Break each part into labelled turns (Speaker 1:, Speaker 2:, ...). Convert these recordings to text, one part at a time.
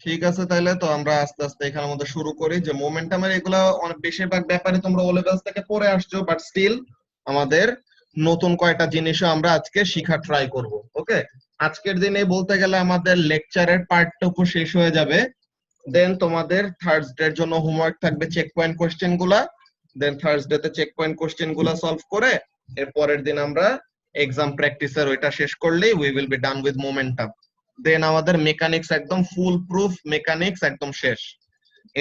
Speaker 1: ঠিক আছে, তাহলে তো আমরা আস্তে আস্তে এখানের মধ্যে শুরু করি। যে মোমেন্টামের এগুলা অনেক বেশিরভাগ ব্যাপারে তোমরা ও লেভেলস থেকে পড়ে আসছো, বাট স্টিল আমাদের নতুন কয়টা জিনিসও আমরা আজকে শিখা ট্রাই করব। ওকে, আজকের দিনে বলতে গেলে আমাদের লেকচারের পার্টটুকু শেষ হয়ে যাবে। দেন তোমাদের থার্সডের জন্য হোমওয়ার্ক থাকবে চেক পয়েন্ট কোশ্চেন গুলা। দেন থার্সডে তে চেক পয়েন্ট কোশ্চেন গুলা সলভ করে এর পরের দিন আমরা এক্সাম প্র্যাকটিসের ওইটা শেষ করলেই we will be done with momentum. Then আমাদের মেকানিক্স একদম ফুল প্রুফ মেকানিক্স একদম শেষ।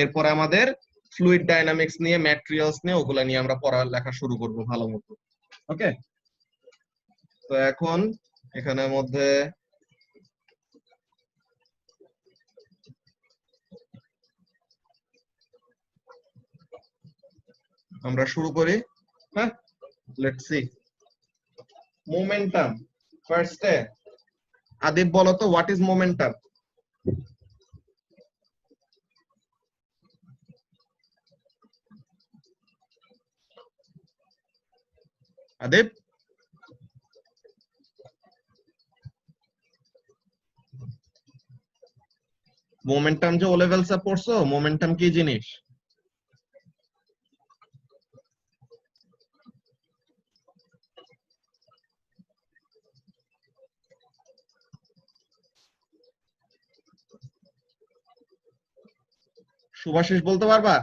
Speaker 1: এরপরে আমাদের ফ্লুইড ডাইনামিক্স নিয়ে, ম্যাটেরিয়ালস নিয়ে, ওগুলা নিয়ে আমরা পড়ালেখা শুরু করব ভালো মতো। ওকে, তো এখন এখানের মধ্যে আমরা শুরু করি। হ্যাঁ, লেটস সি মোমেন্টাম। ফার্স্টে আদিব বলো তো, what is momentum? Adib, momentum যে ও লেভেলসে পড়ছো, মোমেন্টাম কি জিনিস? শুভাশিস বলতে পারবা?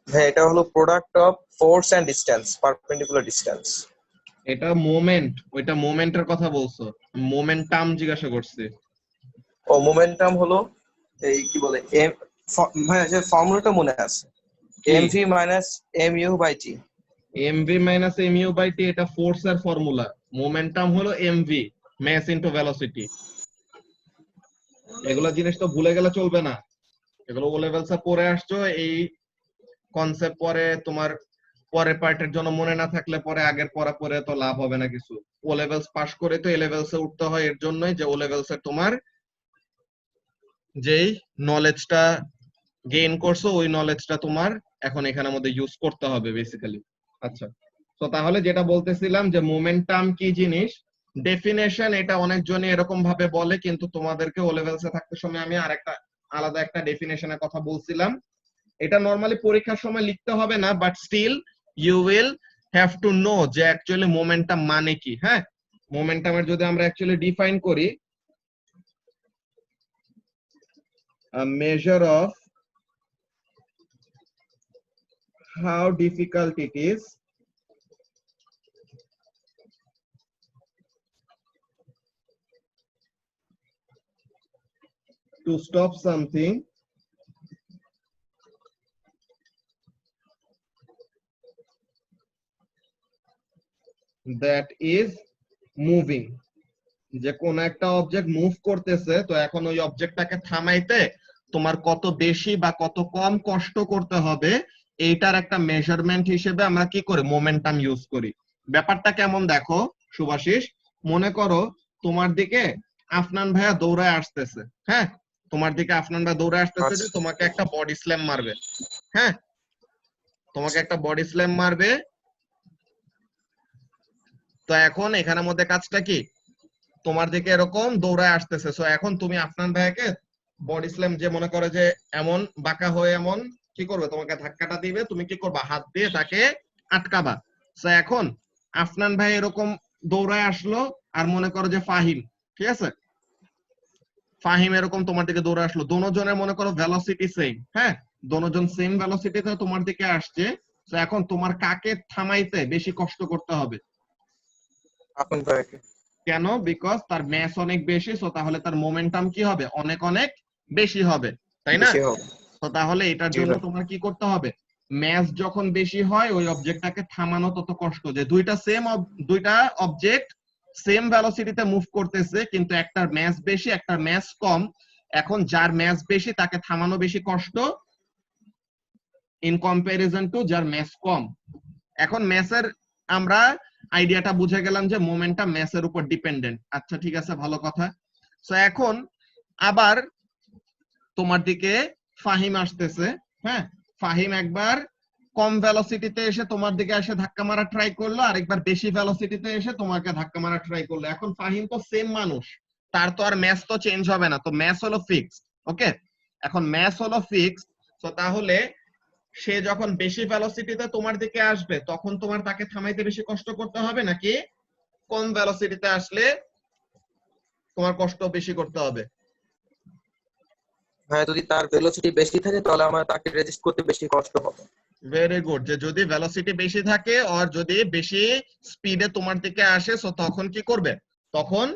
Speaker 2: হ্যাঁ, এটা হলো product of force and distance, perpendicular distance.
Speaker 1: এটা মোমেন্ট, ওইটা মোমেন্টের কথা বলছো, মোমেন্টাম জিজ্ঞাসা করছি।
Speaker 2: ও মোমেন্টাম হলো এই কি বলে হ্যাঁ, যে ফর্মুলাটা মনে আছে,
Speaker 1: কি?
Speaker 2: mv minus mu by t।
Speaker 1: MV minus MU by T, এটা ফোর্স এর ফর্মুলা। মোমেন্টাম হলো এমভি, মাস ইনটু ভেলোসিটি। এগুলো জিনিস তো ভুলে গেলে চলবে না, এগুলো ও লেভেলসে পড়ে আসছো। এই কনসেপ্ট পরে তোমার পরের পার্টের জন্য মনে না থাকলে পরে আগের পড়া পরে তো লাভ হবে না কিছু। ও লেভেলস পাস করে তো এ লেভেলসে উঠতে হয়, এর জন্যই যে ও লেভেলসে তোমার যেই নলেজটা গেইন করছো ওই নলেজটা তোমার এখন এখানের মধ্যে ইউজ করতে হবে বেসিক্যালি। আচ্ছা, তো তাহলে যেটা বলতেছিলাম যে মোমেন্টাম কি জিনিস, ডেফিনেশন এটা অনেকজনই এরকম ভাবে বলে, কিন্তু তোমাদেরকে ও লেভেলসে থাকতে সময় আমি আরেকটা আলাদা একটা ডেফিনেশনের কথা বলছিলাম। এটা নরমালি পরীক্ষার সময় লিখতে হবে না, but still you will have to know যে অ্যাকচুয়ালি মোমেন্টাম মানে কি। হ্যাঁ, মোমেন্টামের যদি আমরা অ্যাকচুয়ালি ডিফাইন করি, measure of how difficult it is to stop something that is moving। যে কোন একটা অবজেক্ট মুভ করতেছে, তো এখন ওই অবজেক্টটাকে থামাইতে তোমার কত বেশি বা কত কম কষ্ট করতে হবে, এইটার একটা মেজারমেন্ট হিসেবে আমরা কি করি, মোমেন্টাম ইউজ করি। ব্যাপারটা কেমন দেখো শুভাশিস, মনে করো তোমার দিকে আফনান ভাইয়া দৌড়ায় আসতেছে। হ্যাঁ, তোমার দিকে আফনান ভাই দৌড়ায় আসতেছে যে তোমাকে একটা বডি স্ল্যাম মারবে। হ্যাঁ, তোমাকে একটা বডি স্ল্যাম মারবে। তো এখন এখানের মধ্যে কাজটা কি, তোমার দিকে এরকম দৌড়ায় আসতেছে, সো এখন তুমি আফনান ভাইয়াকে বডি স্ল্যাম, যে মনে করে যে এমন বাঁকা হয়ে এমন কি করবে, তোমাকে ধাক্কাটা দিবে, তুমি কি করবা, হাত দিয়ে তাকে আটকাবা। সো এখন আফনান ভাই এরকম দৌড়ায় আসলো, আর মনে করো যে ফাহিম, ঠিক আছে, ফাহিম এরকম তোমার দিকে দৌড়ে আসলো, দোনোজনের মনে করো ভেলোসিটি সেম। হ্যাঁ, দোনোজন সেম ভেলোসিটিতে তোমার দিকে আসছে। তো এখন তোমার কাকে থামাইতে বেশি কষ্ট করতে হবে?
Speaker 2: আপন ভাইকে।
Speaker 1: কেন? বিকজ তার ম্যাস অনেক বেশি, সো তাহলে তার মোমেন্টাম কি হবে, অনেক অনেক বেশি হবে, তাই না?
Speaker 2: বেশি হবে।
Speaker 1: তো তাহলে এটার
Speaker 2: জি
Speaker 1: জন্য
Speaker 2: ভাই।
Speaker 1: তোমার কি করতে হবে, ম্যাস যখন বেশি হয় ওই অবজেক্টটাকে থামানো তত কষ্ট। যে দুইটা অবজেক্ট সেম ভেলোসিটিতে মুভ করতেছে, কিন্তু একটার ম্যাস বেশি একটার ম্যাস কম, এখন যার ম্যাস বেশি তাকে থামানো বেশি কষ্ট ইন কম্পারিজন টু যার ম্যাস কম। এখন ম্যাসের আমরা আইডিয়াটা বুঝে গেলাম যে মোমেন্টাম ম্যাসের উপর ডিপেন্ডেন্ট। আচ্ছা ঠিক আছে, ভালো কথা। সো এখন আবার তোমার দিকে ফাহিম আসতেছে। হ্যাঁ, ফাহিম একবার কম ভেলোসিটিতে এসে তোমার দিকে এসে ধাক্কা মারা ট্রাই করলো, আরেকবার বেশি ভেলোসিটিতে এসে তোমাকে ধাক্কা মারা ট্রাই করলো। এখন ফাহিম তো সেম মানুষ, তার তো আর ম্যাস তো চেঞ্জ হবে না, তো ম্যাস হলো ফিক্সড। ওকে, এখন ম্যাস হলো ফিক্সড, তো তাহলে সে যখন বেশি ভেলোসিটিতে তোমার দিকে আসবে তখন তোমার তাকে থামাইতে বেশি কষ্ট করতে হবে, নাকি কম ভেলোসিটিতে আসলে তোমার কষ্ট বেশি করতে হবে?
Speaker 2: হ্যাঁ, যদি তার ভেলোসিটি বেশি থাকে তাহলে আমার তাকে রেজিস্ট করতে বেশি কষ্ট হবে।
Speaker 1: ভেরি গুড, যে যদি ভেলোসিটি বেশি থাকে আর যদি বেশি স্পিডে তোমার দিকে আসে, সো তখন কি করবে? তখন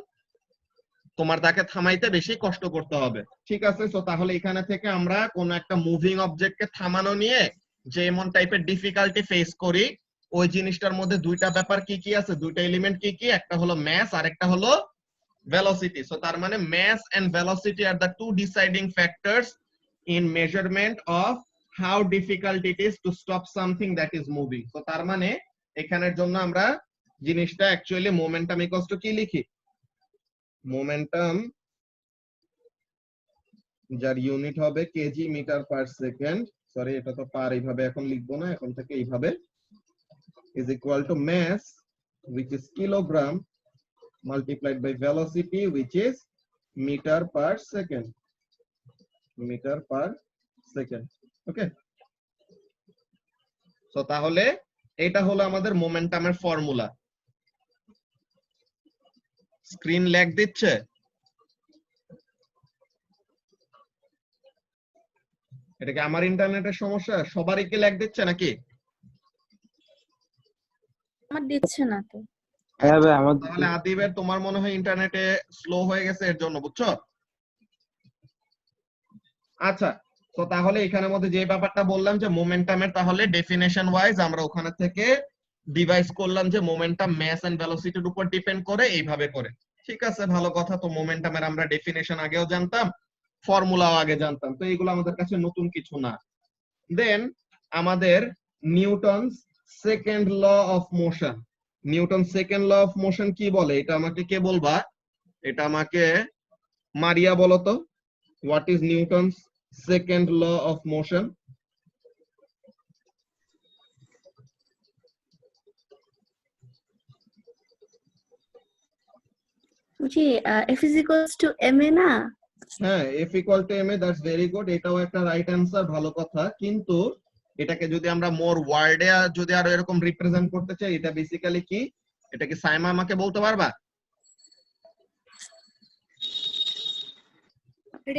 Speaker 1: তোমার তাকে থামাইতে বেশি কষ্ট করতে হবে। ঠিক আছে, সো তাহলে এখানে থেকে আমরা কোন একটা মুভিং অবজেক্টকে থামানো নিয়ে যে এমন টাইপের ডিফিকাল্টি ফেস করি, ওই জিনিসটার মধ্যে দুইটা ব্যাপার কি কি আছে, দুইটা এলিমেন্ট কি কি, একটা হলো ম্যাস আর একটা হলো velocity. So তার মানে mass and velocity are the two deciding factors in measurement of how difficult it is to stop something that is moving. So তার মানে এখানের জন্য আমরা জিনিসটা অ্যাকচুয়ালি মোমেন্টাম ইকুয়ালস টু কি লিখি? মোমেন্টাম যার ইউনিট হবে kg metre per second, sorry এটা তো পার এইভাবে এখন লিখবো না, এখন থেকে এইভাবে, is equal to mass which is kilogram multiplied by velocity which is meter per second. Meter per second. Okay, so তাহলে এটা হলো আমাদের মোমেন্টামের ফর্মুলা। স্ক্রিন ল্যাগ দিচ্ছে? এটা কি আমার ইন্টারনেটের সমস্যা? সবারই কি ল্যাগ দিচ্ছে নাকি?
Speaker 3: আমার দিচ্ছে না তো।
Speaker 4: হ্যাঁ ভাই আমার
Speaker 1: তাহলে আদিবের তোমার মনে হয় ইন্টারনেটে স্লো হয়ে গেছে এর জন্য, বুঝছো? আচ্ছা, তো তাহলে এখানের মধ্যে যে ব্যাপারটা বললাম যে মোমেন্টামের তাহলে ডেফিনেশন ওয়াইজ আমরা ওখানে থেকে ডিভাইস করলাম যে মোমেন্টাম ম্যাস এন্ড ভেলোসিটির উপর ডিপেন্ড করে, এইভাবে করে। ঠিক আছে, ভালো কথা। তো মোমেন্টামের আমরা ডেফিনেশন আগেও জানতাম, ফর্মুলাও আগে জানতাম, তো এইগুলো আমাদের কাছে নতুন কিছু না। দেন আমাদের Newton's second law of motion. Newton second law of motion কি বলে, এটা আমাকে কে বলবা? এটা আমাকে মারিয়া বলো তো। What is Newton's second law of motion?
Speaker 3: জি, F is equals to ma না?
Speaker 1: হ্যাঁ, F equal to ma, that's very good, এটাও একটা রাইট অ্যান্সার, ভালো কথা। কিন্তু এটাকে যদি আমরা মোর ওয়ার্ডে যদি আরো এরকম রিপ্রেজেন্ট করতে চাই, এটা বেসিক্যালি কি? এটা কি সাইমা আমাকে বলতে পারবা?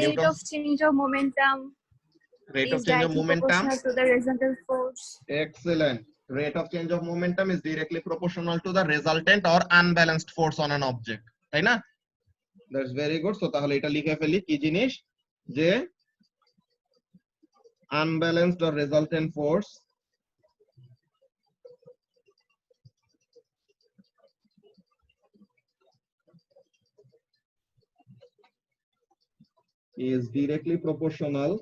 Speaker 5: Rate of change of momentum
Speaker 1: Rate of
Speaker 5: is
Speaker 1: change of
Speaker 5: directly
Speaker 1: momentum.
Speaker 5: proportional to the resultant force.
Speaker 1: Excellent. Rate of change of momentum is directly proportional to the resultant or unbalanced force on an object. তাই না? That's very good. So তাহলে এটা লিখে ফেলি কি জিনিস, যে unbalanced or resultant force is directly proportional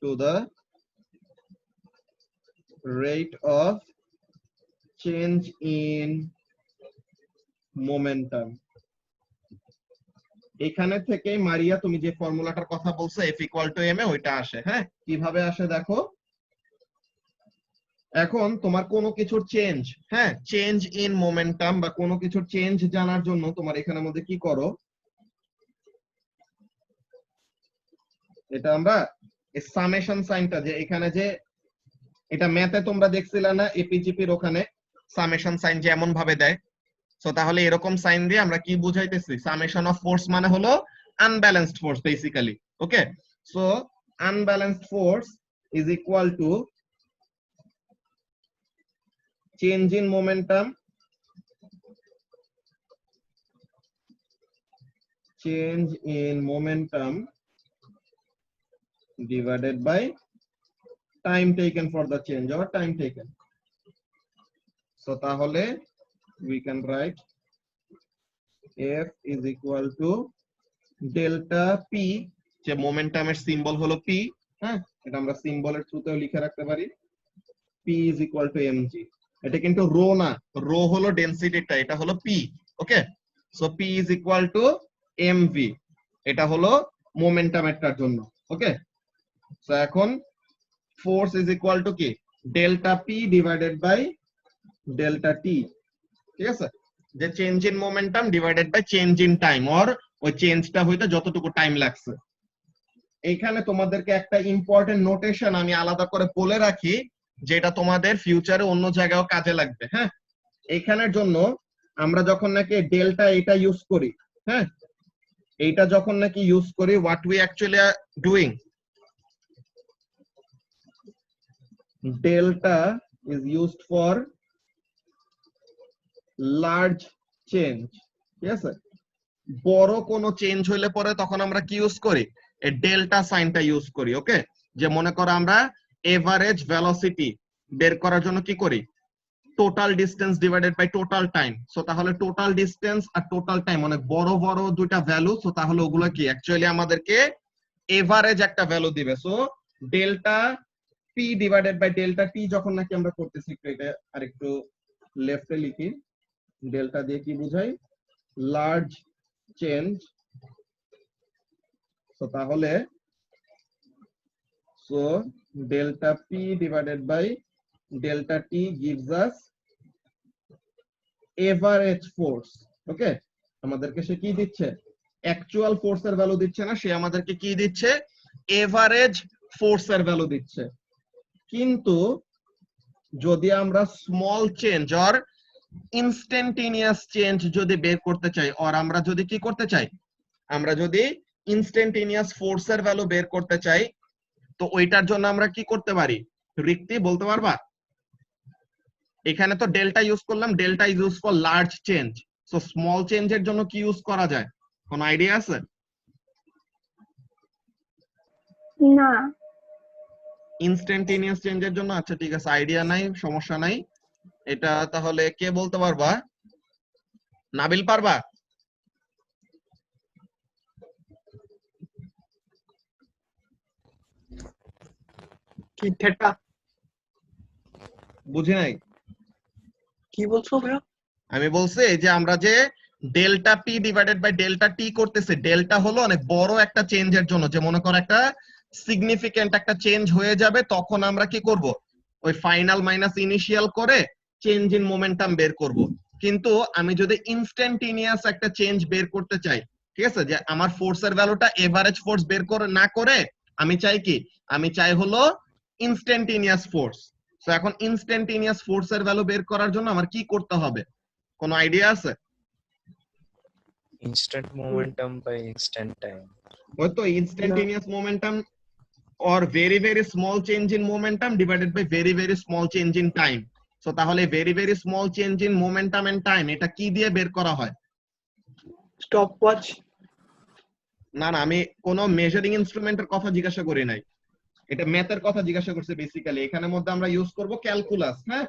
Speaker 1: to the rate of change in momentum. এখানে থেকে মারিয়া তুমি যে ফর্মুলাটার কথা বলছো F equal to ma, ওইটা আসে। হ্যাঁ, কিভাবে আসে দেখো। এখন তোমার কোনো কিছুর চেঞ্জ, হ্যাঁ চেঞ্জ ইন মোমেন্টাম বা কোনো কিছুর চেঞ্জ জানার জন্য তোমার এখানের মধ্যে কি করো, এটা আমরা সামেশন সাইনটা, যে এখানে যে এটা ম্যাথে তোমরা দেখছিলে না এপিজিপির ওখানে সামেশন সাইন যে এমন ভাবে দেয়, সো তাহলে এরকম সাইন দিয়ে আমরা কি বুঝাইতেছি? সামেশন অফ ফোর্স মানে হলো unbalanced force basically. Okay, so unbalanced force is equal two change in momentum, change in momentum divided by time taken for the change or time taken. So তাহলে we can write F is equal to delta P, যে মোমেন্টামের symbol হলো P, হ্যাঁ এটা আমরা সিম্বলের থ্রুতেও লিখে রাখতে পারি, P is equal to mg। এটা কিন্তু রো না, রো হলো ডেনসিটিটা, এটা হলো P। Okay, so P is equal to MV, এটা হলো মোমেন্টামেরটার জন্য। ওকে, সো এখন ফোর্স ইজ ইকুয়াল টু কি delta P divided by delta T, ঠিক আছে, যে change in momentum divided by change in time, or ওই চেঞ্জটা হইতে যতটুকু টাইম লাগছে। এইখানে তোমাদেরকে একটা ইম্পর্টেন্ট নোটেশন আমি আলাদা করে বলে রাখি, যেটা তোমাদের ফিউচারে অন্য জায়গায়ও কাজে লাগবে। হ্যাঁ, এইখানের জন্য আমরা যখন নাকি ডেল্টা এটা ইউজ করি, হ্যাঁ, এইটা যখন নাকি ইউজ করি, what we actually are doing, delta is used for large change, ঠিক আছে, বড় কোনো চেঞ্জ হইলে পরে তখন আমরা কি ইউজ করি, এই ডেল্টা সাইনটা ইউজ করি। ওকে, যে মনে করো আমরা এভারেজ ভেলোসিটি বের করার জন্য কি করি, total distance divided by total time. So তাহলে টোটাল ডিসটেন্স আর টোটাল টাইম অনেক বড় বড় দুইটা ভ্যালু, সো তাহলে ওগুলো কি অ্যাকচুয়ালি আমাদেরকে এভারেজ একটা ভ্যালু দিবে। So delta P divided by delta T যখন নাকি আমরা করতেছি, এটা আরেকটু লেফটে লিখি, ডেল্টা দিয়ে কি বুঝাই, লার্জ চেঞ্জ। সো তাহলে so delta P divided by delta t gives us average force। Okay, আমাদেরকে সে কি দিচ্ছে, অ্যাকচুয়াল ফোর্সের ভ্যালু দিচ্ছে না, সে আমাদেরকে কি দিচ্ছে, এভারেজ ফোর্সের ভ্যালু দিচ্ছে। কিন্তু যদি আমরা small change or instantaneous change যদি বের করতে চাই, অর আমরা যদি কি করতে চাই, আমরা যদি ইনস্ট্যান্টেনিয়াস ফোর্সের ভ্যালু বের করতে চাই, তো ওইটার জন্য আমরা কি করতে পারি, রিক্তি বলতে পারবা? এখানে তো ডেল্টা ইউজ করলাম, delta is use for large change, so small চেঞ্জের জন্য কি ইউজ করা যায়, কোন আইডিয়া আছে?
Speaker 3: না।
Speaker 1: ইনস্ট্যান্টেনিয়াস চেঞ্জের জন্য? আচ্ছা ঠিক আছে, আইডিয়া নাই, সমস্যা নাই। এটা তাহলে কে বলতে পারবা? নাবিল পারবা?
Speaker 2: কি থেটা?
Speaker 1: বুঝি নাই।
Speaker 2: কি বলছো ভাইয়া?
Speaker 1: আমি বলছি যে আমরা যে delta P divided by delta T করতেছি, ডেল্টা হলো অনেক বড় একটা চেঞ্জের জন্য, যে মনে করো একটা সিগনিফিকেন্ট একটা চেঞ্জ হয়ে যাবে, তখন আমরা কি করব, ওই ফাইনাল মাইনাস ইনিশিয়াল করে চেঞ্জ ইন মোমেন্টাম বের করব। কিন্তু আমি যদি ইনস্ট্যান্টেনিয়াস একটা চেঞ্জ বের করতে চাই, ঠিক আছে, যে আমার ফোর্সের ভ্যালুটা এভারেজ ফোর্স বের করে না করে আমি চাই কি, আমি চাই হলো ইনস্ট্যান্টেনিয়াস ফোর্স। তো এখন ইনস্ট্যান্টেনিয়াস ফোর্সের ভ্যালু বের করার জন্য আমার কি করতে হবে, কোন আইডিয়া আছে?
Speaker 4: Instant momentum by instant time.
Speaker 1: ওই তো instantaneous momentum or very very small change in momentum divided by very very small change in time। So তাহলে very very small change in momentum and time এটা কি দিয়ে বের করা হয়?
Speaker 2: Stop watch?
Speaker 1: না না, আমি কোন মেজারিং ইনস্ট্রুমেন্টের কথা জিজ্ঞাসা করি নাই, এটা ম্যাথের কথা জিজ্ঞাসা করছে বেসিক্যালি। এখানের মধ্যে আমরা ইউজ করব ক্যালকুলাস। হ্যাঁ,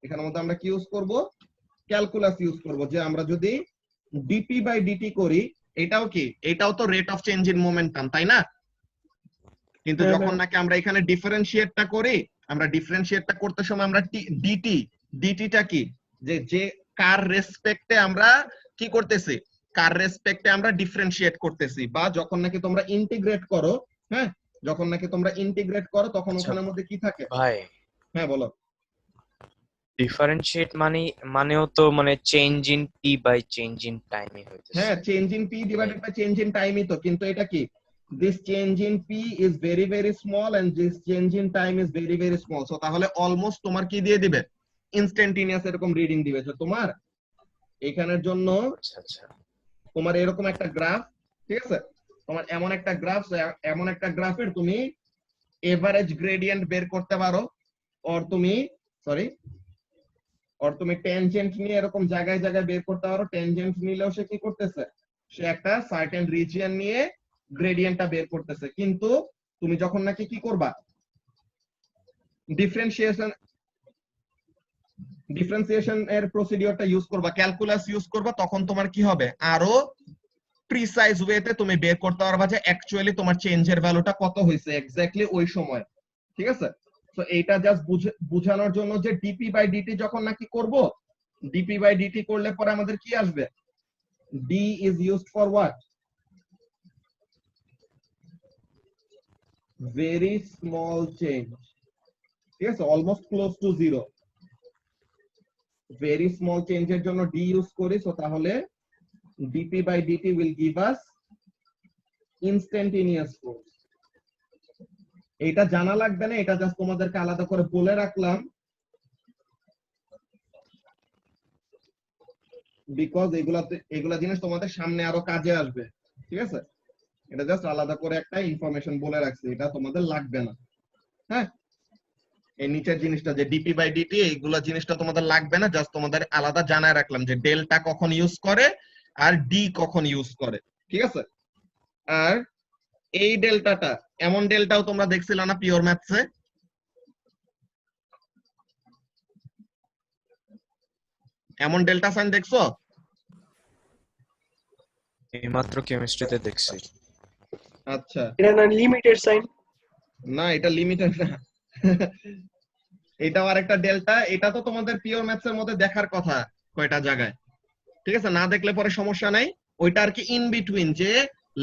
Speaker 1: এখানের মধ্যে আমরা কি ইউজ করব, ক্যালকুলাস ইউজ করব। যে আমরা যদি ডিপি বাই ডিটি করি, এটাও কি, এটাও তো rate of change in momentum, তাই না? কিন্তু যখন নাকি আমরা এখানে ডিফারেন্সিয়েটটা করি, আমরা ডিফারেন্সিয়েটটা করতে সময় আমরা ডিটিটা কি, যে যে কার রেসপেক্টে আমরা কি করতেছি, কার রেসপেক্টে আমরা ডিফারেন্সিয়েট করতেছি। বা যখন নাকি তোমরা ইন্টিগ্রেট করো, হ্যাঁ, যখন নাকি তোমরা ইন্টিগ্রেট করো তখন ওখানের মধ্যে কি থাকে?
Speaker 4: ভাই,
Speaker 1: হ্যাঁ বলো।
Speaker 4: ডিফারেন্সিয়েট মানেও তো মানে change in t by change in টাইমই হইতেছে।
Speaker 1: হ্যাঁ, change in p divided by change in টাইমই তো, কিন্তু এটা কি, this change in p is very very small and this change in time is very very small। So তাহলে almost তোমার কি দিয়ে দিবে, ইনস্ট্যান্টেনিয়াস এরকম রিডিং দিবে। যে তোমার এখানের জন্য
Speaker 4: আচ্ছা আচ্ছা,
Speaker 1: তোমার এরকম একটা গ্রাফ, ঠিক আছে, তোমার এমন একটা গ্রাফ, এমন একটা গ্রাফের তুমি এভারেজ গ্রেডিয়েন্ট বের করতে পারো, অর তুমি ট্যানজেন্ট নিয়ে এরকম জায়গায় জায়গায় বের করতে পারো। ট্যানজেন্ট নিলেও সে কি করতেছে, সে একটা সার্টেন রিজিয়ন নিয়ে গ্রেডিয়েন্টটা বের করতেছে। কিন্তু তুমি যখন নাকি কি করবা, ডিফারেন্সিয়েশন এর প্রসিডিওরটা ইউজ করবা, ক্যালকুলাস ইউজ করবা, তখন তোমার কি হবে, আরো প্রিসাইজ ওয়েতে তুমি বের করতে পারবা যে অ্যাকচুয়ালি তোমার চেঞ্জের ভ্যালুটা কত হয়েছে এক্স্যাক্টলি ওই সময়। ঠিক আছে, তো এইটা জাস্ট বুঝানোর জন্য যে ডিপি বাই ডিটি যখন নাকি করব, ডিপি বাই ডিটি করলে পরে আমাদের কি আসবে, D is used for what? Very small change. Yes, almost close to zero. Very small change এর জন্য D ইউজ করি, সো তাহলে dp by dt will give us instantaneous force. এটা জানা লাগবে না, এটা জাস্ট তোমাদেরকে আলাদা করে বলে রাখলাম, বিকজ এগুলা জিনিস তোমাদের সামনে আরো কাজে আসবে। ঠিক আছে, এটা জাস্ট আলাদা করে একটা ইনফরমেশন বলে রাখছি, এটা তোমাদের লাগবে না। হ্যাঁ, এই নিচের জিনিসটা যে ডিপি বাই ডিটি, এইগুলা জিনিসটা তোমাদের লাগবে না, জাস্ট তোমাদের আলাদা জানায় রাখলাম যে ডেল্টা কখন ইউজ করে আর ডি কখন ইউজ করে। ঠিক আছে, আর এই ডেল্টাটা, এমন ডেল্টাও তোমরা দেখছিল না পিওর ম্যাথসে? এমন ডেল্টা সাইন দেখছো?
Speaker 4: এইমাত্র কেমিস্ট্রিতে দেখছি।
Speaker 1: আচ্ছা,
Speaker 6: এটা না লিমিটেড সাইন?
Speaker 1: না এটা লিমিটেড না, এটাও আরেকটা ডেল্টা। এটা তো তোমাদের পিওর ম্যাথস এর মধ্যে দেখার কথা কয়টা জায়গায়। ঠিক আছে, না দেখলে পরে সমস্যা নাই। ওইটা আর কি ইন বিটুইন, যে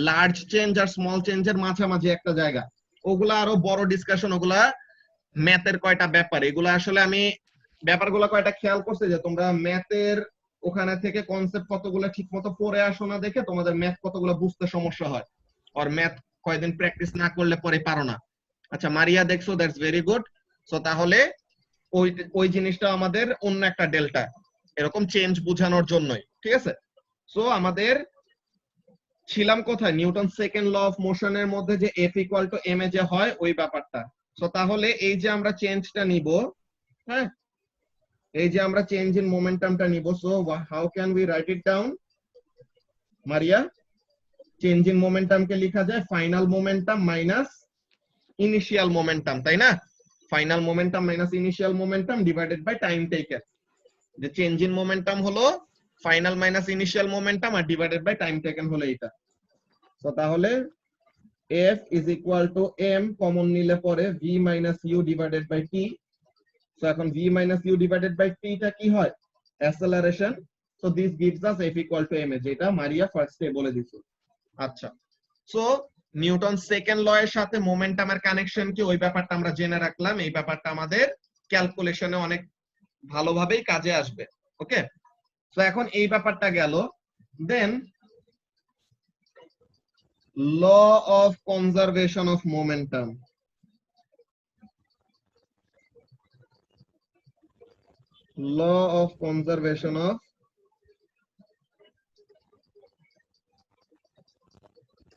Speaker 1: লার্জ চেঞ্জ আর স্মল চেঞ্জের মাঝামাঝি একটা জায়গা। ওগুলা আরো বড় ডিসকাশন, ওগুলা ম্যাথের কয়টা ব্যাপার, এগুলা আসলে আমি ব্যাপারগুলো কয়টা খেয়াল করছি যে তোমরা ম্যাথের ওখানে থেকে কনসেপ্ট কতগুলো ঠিক মতো পড়ে আসো না দেখে তোমাদের ম্যাথ কতগুলো বুঝতে সমস্যা হয়, আর ম্যাথ কয়দিন প্র্যাকটিস না করলে পরে পারো না। আচ্ছা মারিয়া দেখছো, দ্যাটস ভেরি গুড। সো তাহলে ওই জিনিসটা আমাদের অন্য একটা ডেল্টা, এরকম চেঞ্জ বোঝানোর জন্যই। ঠিক আছে, সো আমাদের ছিলাম কোথায়? নিউটন সেকেন্ড ল অফ মোশনের মধ্যে যে F equal to M A যে হয় ওই ব্যাপারটা। সো তাহলে এই যে আমরা চেঞ্জটা নিব, হ্যাঁ, এই যে আমরা চেঞ্জ ইন মোমেন্টামটা নিব, so how can we write it down Maria? Change in momentum কে লেখা যায় final momentum minus initial momentum, তাই না? Final momentum minus initial momentum divided by time taken. যে চেঞ্জ ইন মোমেন্টাম হলো ফাইনাল মাইনাস ইনিশিয়াল মোমেন্টাম আর divided by time taken হলো এটা। তো তাহলে F is equal to m common নিলে পরে v minus u divided by t। So এখন v minus u divided by t টা কি হয়? Acceleration. So this gives us F equal to m, যেটা মারিয়া ফার্স্টে বলে দিছো। আচ্ছা, সো নিউটন সেকেন্ড ল এর সাথে মোমেন্টামের কানেকশন কি, ওই ব্যাপারটা আমরা জেনে রাখলাম। এই ব্যাপারটা আমাদের ক্যালকুলেশনে অনেক ভালোভাবেই কাজে আসবে। ওকে, সো এখন এই ব্যাপারটা গেল। দেন law of conservation of momentum. Law of conservation of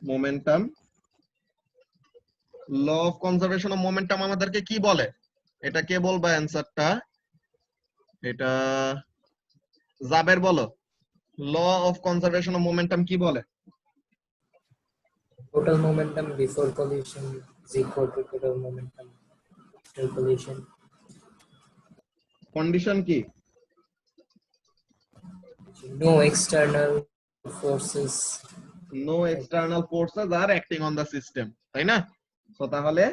Speaker 1: momentum. Law of conservation of momentum আমাদেরকে কি বলে? এটা কে বলবা অ্যানসারটা? এটা জাবের বলো। Law of conservation of momentum কি বলে?
Speaker 7: Total momentum before collision is equal to total momentum after collision.
Speaker 1: Condition কি?
Speaker 7: No external forces.
Speaker 1: No external forces are acting on the system, তাই না? So তাহলে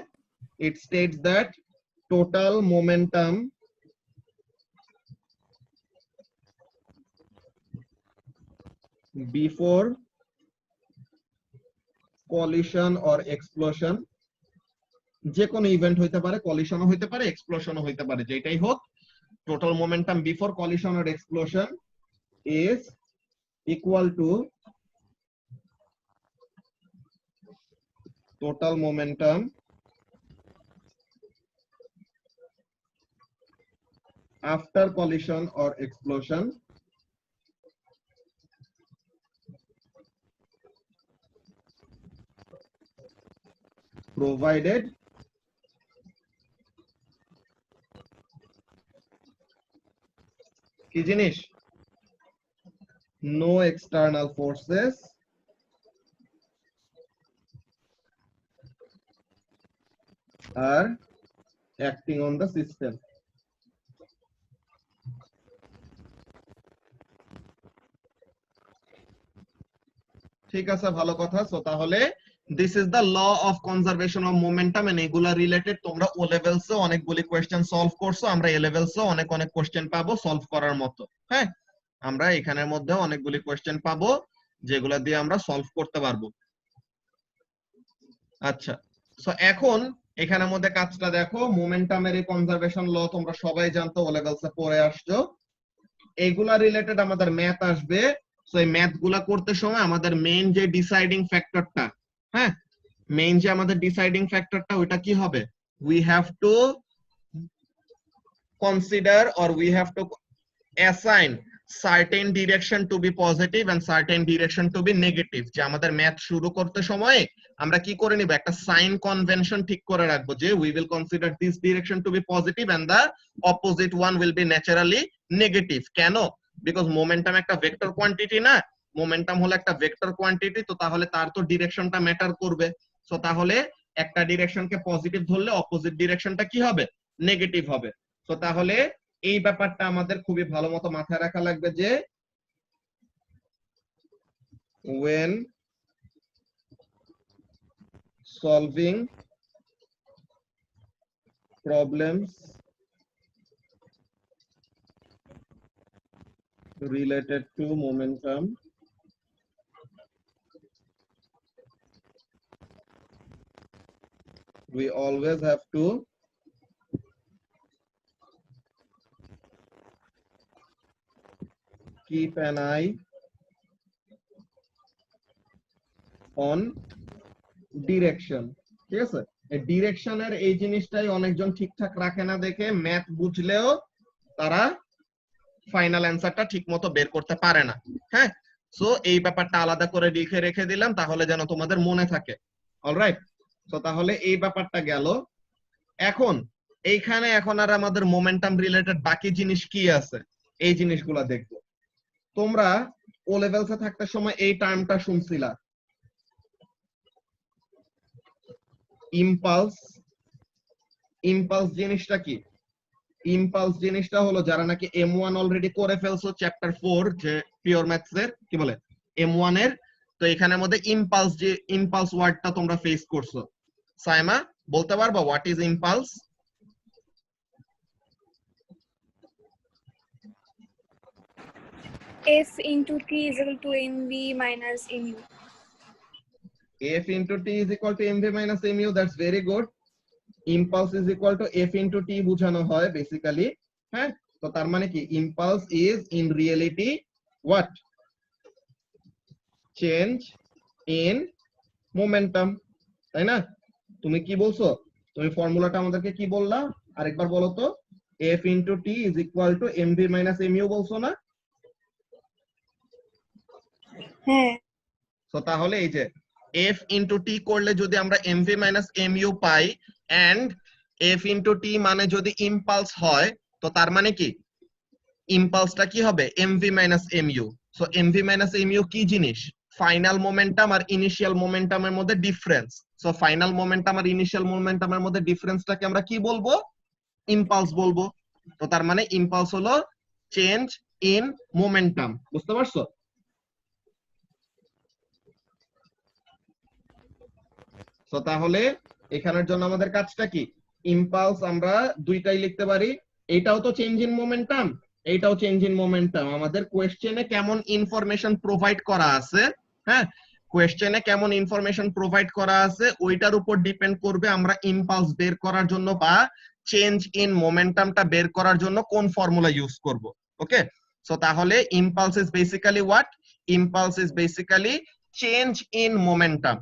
Speaker 1: it states that total momentum before collision or explosion, যে কোনো event হইতে পারে, কলিশনও হইতে পারে, এক্সপ্লোশনও হইতে পারে, যেটাই হোক, total momentum before collision or explosion is equal to total momentum after collision or explosion provided কি জিনিস? No external forces are acting on the system. ঠিক আছে, ভালো কথা। সো তাহলে this is the law of conservation of momentum, and এগুলা related তোমরা ও লেভেলসে অনেকগুলি কোশ্চেন সলভ করছো, আমরা এ লেভেলসে অনেক কোশ্চেন পাবো সলভ করার মতো। হ্যাঁ, আমরা এখানের মধ্যে অনেকগুলি কোশ্চেন পাবো যেগুলা দিয়ে আমরা সলভ করতে পারবো। আচ্ছা, সো এখন এখানের মধ্যে কাজটা দেখো, মোমেন্টামের এই কনজারভেশন ল তোমরা সবাই জানতো, ও লেভেলসে পড়ে আসছো। এইগুলা রিলেটেড আমাদের ম্যাথ আসবে। সো এই ম্যাথ গুলা করতে সময় আমাদের মেইন যে ডিসাইডিং ফ্যাক্টরটা, হ্যাঁ, মেইন যে আমাদের ডিসাইডিং ফ্যাক্টরটা, ওইটা কি হবে? We have to consider or we have to assign certain direction to be positive and certain direction to be negative. যে আমাদের ম্যাথ শুরু করতে সময় আমরা কি করে নিব, একটা সাইন কনভেনশন ঠিক করে রাখবো যে we will consider this direction to be positive and the opposite one will be naturally negative. কেন? বিকজ মোমেন্টাম একটা ভেক্টর কোয়ান্টিটি না, মোমেন্টাম হলো একটা ভেক্টর কোয়ান্টিটি, তো তাহলে তার তো ডিরেকশনটা ম্যাটার করবে। সো তাহলে একটা ডিরেকশনকে পজিটিভ ধরলে অপোজিট ডিরেকশনটা কি হবে? নেগেটিভ হবে। তো তাহলে এই ব্যাপারটা আমাদের খুবই ভালো মতো মাথায় রাখা লাগবে যে when solving problems related to momentum, we always have to keep an eye on direction। ঠিক আছে, এই ডিরেকশনের এই জিনিসটাই অনেকজন ঠিকঠাক রাখে না দেখে ম্যাথ বুঝলেও তারা ফাইনাল অ্যান্সারটা ঠিক মতো বের করতে পারে না। হ্যাঁ, সো এই ব্যাপারটা আলাদা করে লিখে রেখে দিলাম তাহলে যেন তোমাদের মনে থাকে। অলরাইট, তো তাহলে এই ব্যাপারটা গেল। এখন এইখানে এখন আর আমাদের মোমেন্টাম রিলেটেড বাকি জিনিস কি আছে, এই জিনিসগুলা দেখবো। তোমরা ও লেভেলসে থাকতে সময় এই টার্মটা শুনছিলা, ইম্পালস। ইম্পালস জিনিসটা কি? ইম্পালস জিনিসটা হলো, যারা নাকি M1 অলরেডি করে ফেলছো চ্যাপ্টার 4 যে পিওর ম্যাথস এর, কি বলে, M1 এর, তো এখানের মধ্যে ইম্পালস, যে ইম্পালস ওয়ার্ডটা তোমরা ফেস করছো, সাইমা বলতে পারবা what is impulse?
Speaker 5: F into T is equal to mv minus mu.
Speaker 1: F into T is equal to mv minus mu, that's very good. Impulse is equal to F into T বোঝানো হয় basically. হ্যাঁ, তো তার মানে কি, impulse is in reality what? Change in momentum, তাই না? তুমি কি বলছো? তুমি ফর্মুলাটা আমাদেরকে কি বললা আরেকবার বলো তো? F into T is equal to mv minus mu বলছো না?
Speaker 5: হ্যাঁ,
Speaker 1: তো তাহলে এই যে F into T করলে যদি আমরা mv minus mu pi, and F into T মানে যদি ইম্পালস হয়, তো তার মানে কি ইম্পালসটা কি হবে? mv minus mu। So mv minus mu কি জিনিস? ফাইনাল মোমেন্টাম আর ইনিশিয়াল মোমেন্টামের মধ্যে ডিফারেন্স। সো ফাইনাল মোমেন্টাম আর ইনিশিয়াল মোমেন্টামের মধ্যে ডিফারেন্সটাকে আমরা কি বলবো? ইম্পালস বলবো। তো তার মানে ইম্পালস হলো চেঞ্জ ইন মোমেন্টাম। বুঝতে পারছো? তো তাহলে এখানের জন্য আমাদের কাজটা কি? ইম্পালস আমরা দুইটাই লিখতে পারি, এইটাও তো চেঞ্জ ইন মোমেন্টাম, এইটাও চেঞ্জ ইন মোমেন্টাম। আমাদের কোয়েশ্চেনে কেমন ইনফরমেশন প্রোভাইড করা আছে, হ্যাঁ, কোয়েশ্চেনে কেমন ইনফরমেশন প্রোভাইড করা আছে ওইটার উপর ডিপেন্ড করবে আমরা ইম্পালস বের করার জন্য বা চেঞ্জ ইন মোমেন্টামটা বের করার জন্য কোন ফর্মুলা ইউজ করব। ওকে, সো তাহলে impulse is basically what? Impulse is basically change in momentum.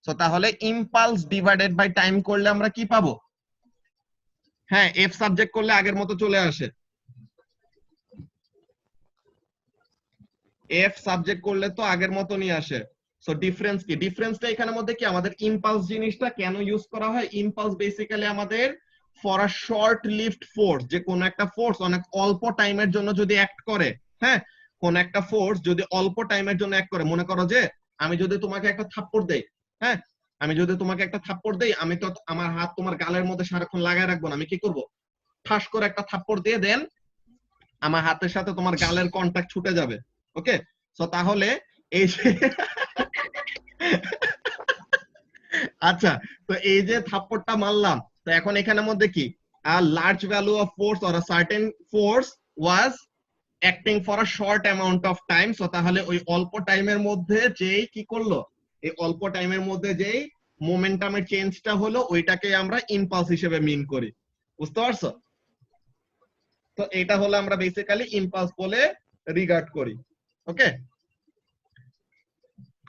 Speaker 1: So তাহলে ইম্পালস ডিভাইডেড বাই টাইম করলে আমরা কি পাবো? হ্যাঁ, এফ সাবজেক্ট করলে আগের মতো চলে আসে, এফ সাবজেক্ট করলে তো আগের মতো নিয়ে আসে। সো ডিফারেন্স কি? ডিফারেন্সটা এখানের মধ্যে কি, আমাদের ইম্পালস জিনিসটা কেন ইউজ করা হয়? ইম্পালস বেসিক্যালি আমাদের for a short lived force, যে কোন একটা ফোর্স অনেক অল্প টাইমের জন্য যদি অ্যাক্ট করে, হ্যাঁ, কোন একটা ফোর্স যদি অল্প টাইমের জন্য অ্যাক্ট করে, মনে করো যে আমি যদি তোমাকে একটা থাপ্পড় দেই, হ্যাঁ, আমি যদি তোমাকে একটা থাপ্পড় দেই, আমি তো আমার হাত তোমার গালের মধ্যে সারাক্ষণ লাগায় রাখবো না, আমি কি করব? ঠাস করে একটা থাপ্পড় দিয়ে দেন আমার হাতের সাথে তোমার গালের কন্টাক্ট ছুটে যাবে। ওকে, সো তাহলে এই যে আচ্ছা, তো এই যে থাপ্পড়টা মারলাম, তো এখন এখানের মধ্যে কি, a large value of force or a certain force was acting for a short amount of time. So তাহলে ওই অল্প টাইমের মধ্যে যেই কি করলো, এই অল্প টাইমের মধ্যে যেই মোমেন্টামের চেঞ্জটা হলো ওইটাকে আমরা ইম্পালস হিসেবে মিন করি। বুঝতে পারছো? তো এটা হলো আমরা বেসিক্যালি ইম্পালস বলে রিগার্ড করি। ওকে,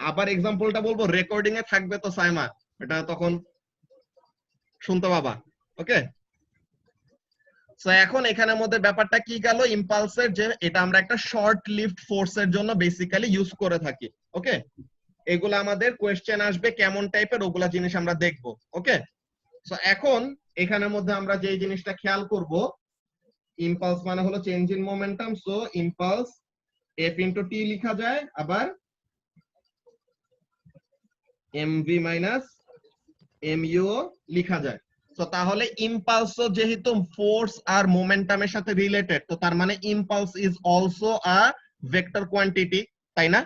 Speaker 1: আবার এক্সাম্পলটা বলবো, রেকর্ডিং এ থাকবে তো সাইমা, এটা তখন শুনতে পাবা। ওকে, সো এখন এখানের মধ্যে ব্যাপারটা কি গেল, ইম্পালসের যে এটা আমরা একটা শর্ট লিভড ফোর্সের জন্য বেসিক্যালি ইউজ করে থাকি। ওকে, এগুলো আমাদের কোয়েশ্চেন আসবে কেমন টাইপের, ওগুলা জিনিস আমরা দেখবো। ওকে, সো এখন এখানের মধ্যে আমরা যে জিনিসটা খেয়াল করব, ইম্পালস মানে হলো change in momentum. So impulse F into টি লেখা যায়, আবার এমভি মাইনাস এমইউ লেখা যায়। তো তাহলে ইম্পালস যেহেতু ফোর্স আর মোমেন্টামের সাথে রিলেটেড, তো তার মানে impulse is also a vector quantity, তাই না?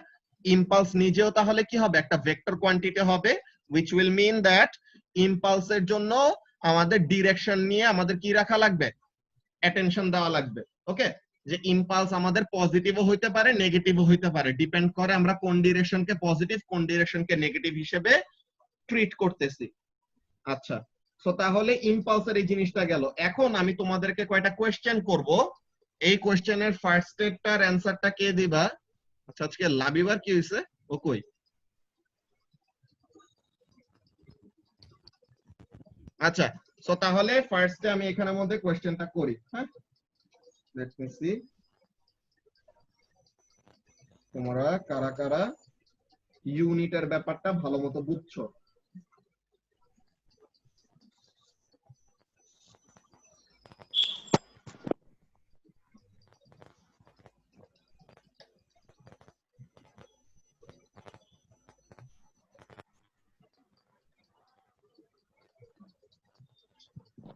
Speaker 1: ইম্পালস নিজেও তাহলে কি হবে, একটা ভেক্টর কোয়ান্টিটি হবে, which will mean that ইম্পালসের জন্য আমাদের ডিরেকশন নিয়ে আমাদের কি রাখা লাগবে, অ্যাটেনশন দেওয়া লাগবে। ওকে, যে ইম্পালস আমাদের পজিটিভও হইতে পারে নেগেটিভও হইতে পারে, ডিপেন্ড করে আমরা কোন ডিরেকশনকে পজিটিভ কোন ডিরেকশনকে নেগেটিভ হিসেবে ট্রিট করতেছি। আচ্ছা, সো তাহলে ইম্পালসের এই জিনিসটা গেল। এখন আমি তোমাদেরকে কয়টা কোয়েশ্চেন করব, এই কোয়েশ্চেনের ফার্স্ট স্টেটটার অ্যানসারটা কে দিবা? আচ্ছা, আজকে লাবিবার কি হইছে, ও কই? আচ্ছা, সো তাহলে ফার্স্টে আমি এখানের মধ্যে কোয়েশ্চেনটা করি। হ্যাঁ, লেট মি সি তোমরা কারা কারা ইউনিটের ব্যাপারটা ভালো মতো বুঝছো।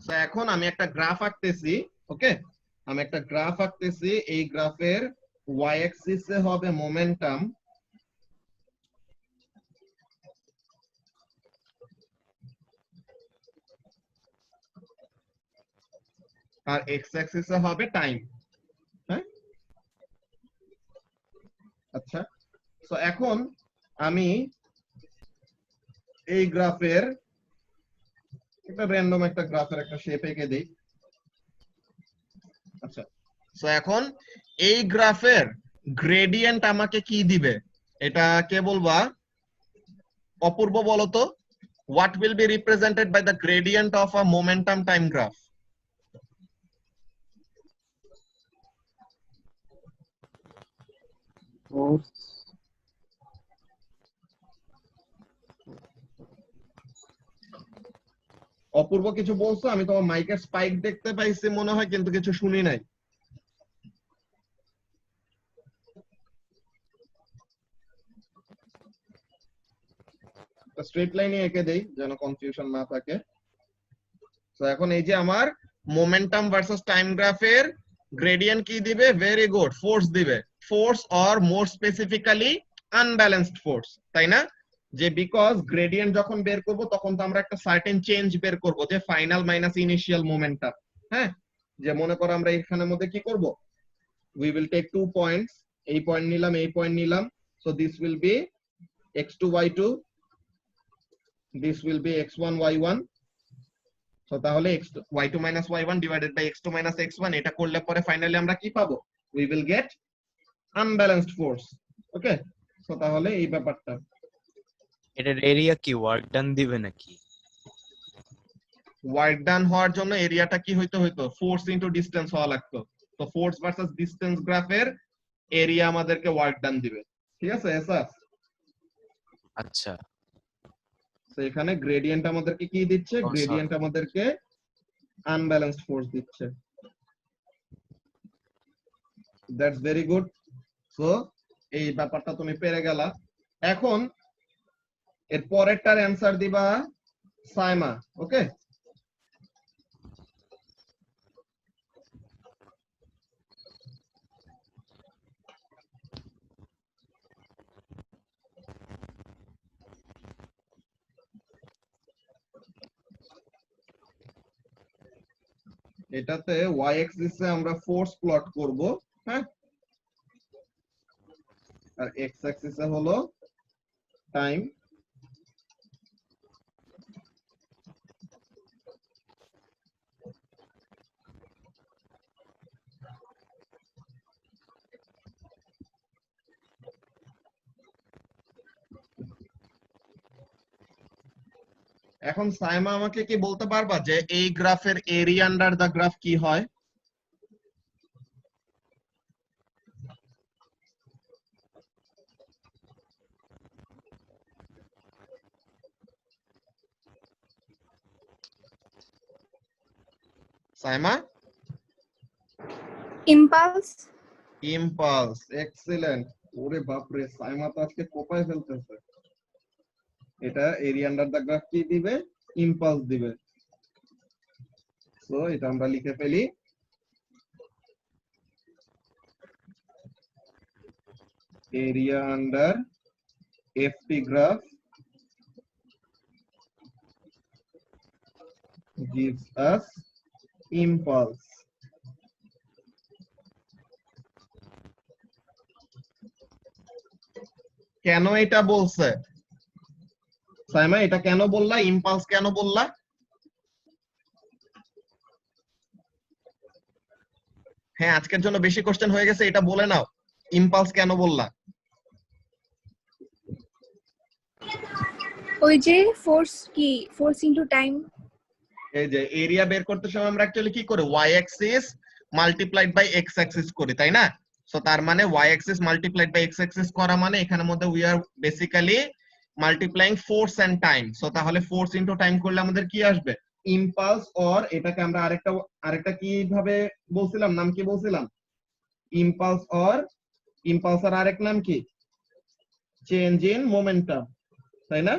Speaker 1: তো এখন আমি একটা গ্রাফ আঁকতেছি। ওকে, আমি একটা গ্রাফ আঁকতেছি, এই গ্রাফের ওয়াই অ্যাক্সিসে হবে মোমেন্টাম, আর এক্স অ্যাক্সিসে হবে টাইম। হ্যাঁ, আচ্ছা, তো এখন আমি এই গ্রাফের একটা র্যান্ডম একটা গ্রাফের একটা শেপ এঁকে দেই। আচ্ছা, তো এখন এই গ্রাফের গ্রেডিয়েন্ট আমাকে কি দিবে, এটা কে বলবা? অপূর্ব বলো তো, what will be represented by the gradient of a momentum time graph? অপূর্ব কিছু বলছো? আমি তোমার মাইকের স্পাইক দেখতে পাইছি মনে হয়, কিন্তু কিছু শুনি নাই। স্ট্রেট লাইনে এঁকে দেই যেন কনফিউশন না থাকে। তো এখন এই যে আমার মোমেন্টাম ভার্সেস টাইম গ্রাফের গ্রেডিয়েন্ট কি দিবে? ভেরি গুড, ফোর্স দিবে। Force or more specifically unbalanced force, তাই না? যে বিকজ গ্রেডিয়েন্ট যখন বের করব তখন তো আমরা একটা সার্টেন চেঞ্জ বের করব, যে ফাইনাল মাইনাস ইনিশিয়াল মোমেন্টাম। হ্যাঁ, যে মনে করো আমরা এখানের মধ্যে কি করব, উই উইল টেক 2 পয়েন্টস, এই পয়েন্ট নিলাম এই পয়েন্ট নিলাম, so this will be x2 y2, this will be x1 y1। So তাহলে y2 minus y1 divided by x2 minus x1, এটা করলে পরে ফাইনালি আমরা কি পাবো? we will get unbalanced force। Okay, so তাহলে এই ব্যাপারটা,
Speaker 4: এটার এরিয়া কি ওয়ার্ক ডান দিবে নাকি?
Speaker 1: ওয়ার্ক ডান হওয়ার জন্য এরিয়াটা কি হইতো ফোর্স ইনটু ডিসটেন্স হওয়া লাগতো। তো ফোর্স ভার্সেস ডিসটেন্স গ্রাফের এরিয়া আমাদেরকে ওয়ার্ক ডান দিবে। ঠিক আছে এসা?
Speaker 4: আচ্ছা,
Speaker 1: তো এখানে গ্রেডিয়েন্ট আমাদেরকে কি দিচ্ছে?
Speaker 4: Oh,
Speaker 1: গ্রেডিয়েন্ট আমাদেরকে আনব্যালেন্সড ফোর্স দিচ্ছে। That's very good. সো এই ব্যাপারটা তুমি পেরে গেলা। এখন এর পরেরটার অ্যানসার দিবা সাইমা। ওকে, এটাতে ওয়াই অ্যাক্সিসে আমরা ফোর্স প্লট করব। হ্যাঁ, আর এক্স অ্যাক্সিসে হলো টাইম। এখন সাইমা আমাকে কি বলতে পারবা যে এই গ্রাফের এরিয়া আন্ডার দা গ্রাফ কি হয়? সাইমা?
Speaker 5: Impulse.
Speaker 1: Impulse, excellent. ওরে বাপরে, সাইমা তো আজকে কোপায় ফেলতেছে। এটা এরিয়া আন্ডার দা গ্রাফ কি দিবে? ইম্পালস দিবে। সো এটা আমরা লিখে ফেলি, area under FT graph gives us impulse. কেন এটা বলছে সাইমা? এটা কেন বললা? ইম্পালস কেন বললা? হ্যাঁ, আজকের জন্য বেশি কোশ্চেন হয়ে গেছে, এটা বলে নাও। ইম্পালস কেন বললা?
Speaker 5: ওই যে ফোর্স কি, ফোর্স ইনটু টাইম।
Speaker 1: এই যে এরিয়া বের করতে সময় আমরা অ্যাকচুয়ালি কি করি? y axis multiplied by x axis করি, তাই না? সো তার মানে y axis multiplied by x axis করা মানে এখানের মধ্যে we are basically multiplying force and time. So তাহলে ফোর্স ইনটু টাইম করলে আমাদের কি আসবে? ইম্পালস। অর এটাকে আমরা আরেকটা কিভাবে বলছিলাম, নাম কি বলছিলাম? ইম্পালস অর ইম্পালসের আরেক নাম কি? চেঞ্জ ইন মোমেন্টাম, তাই না?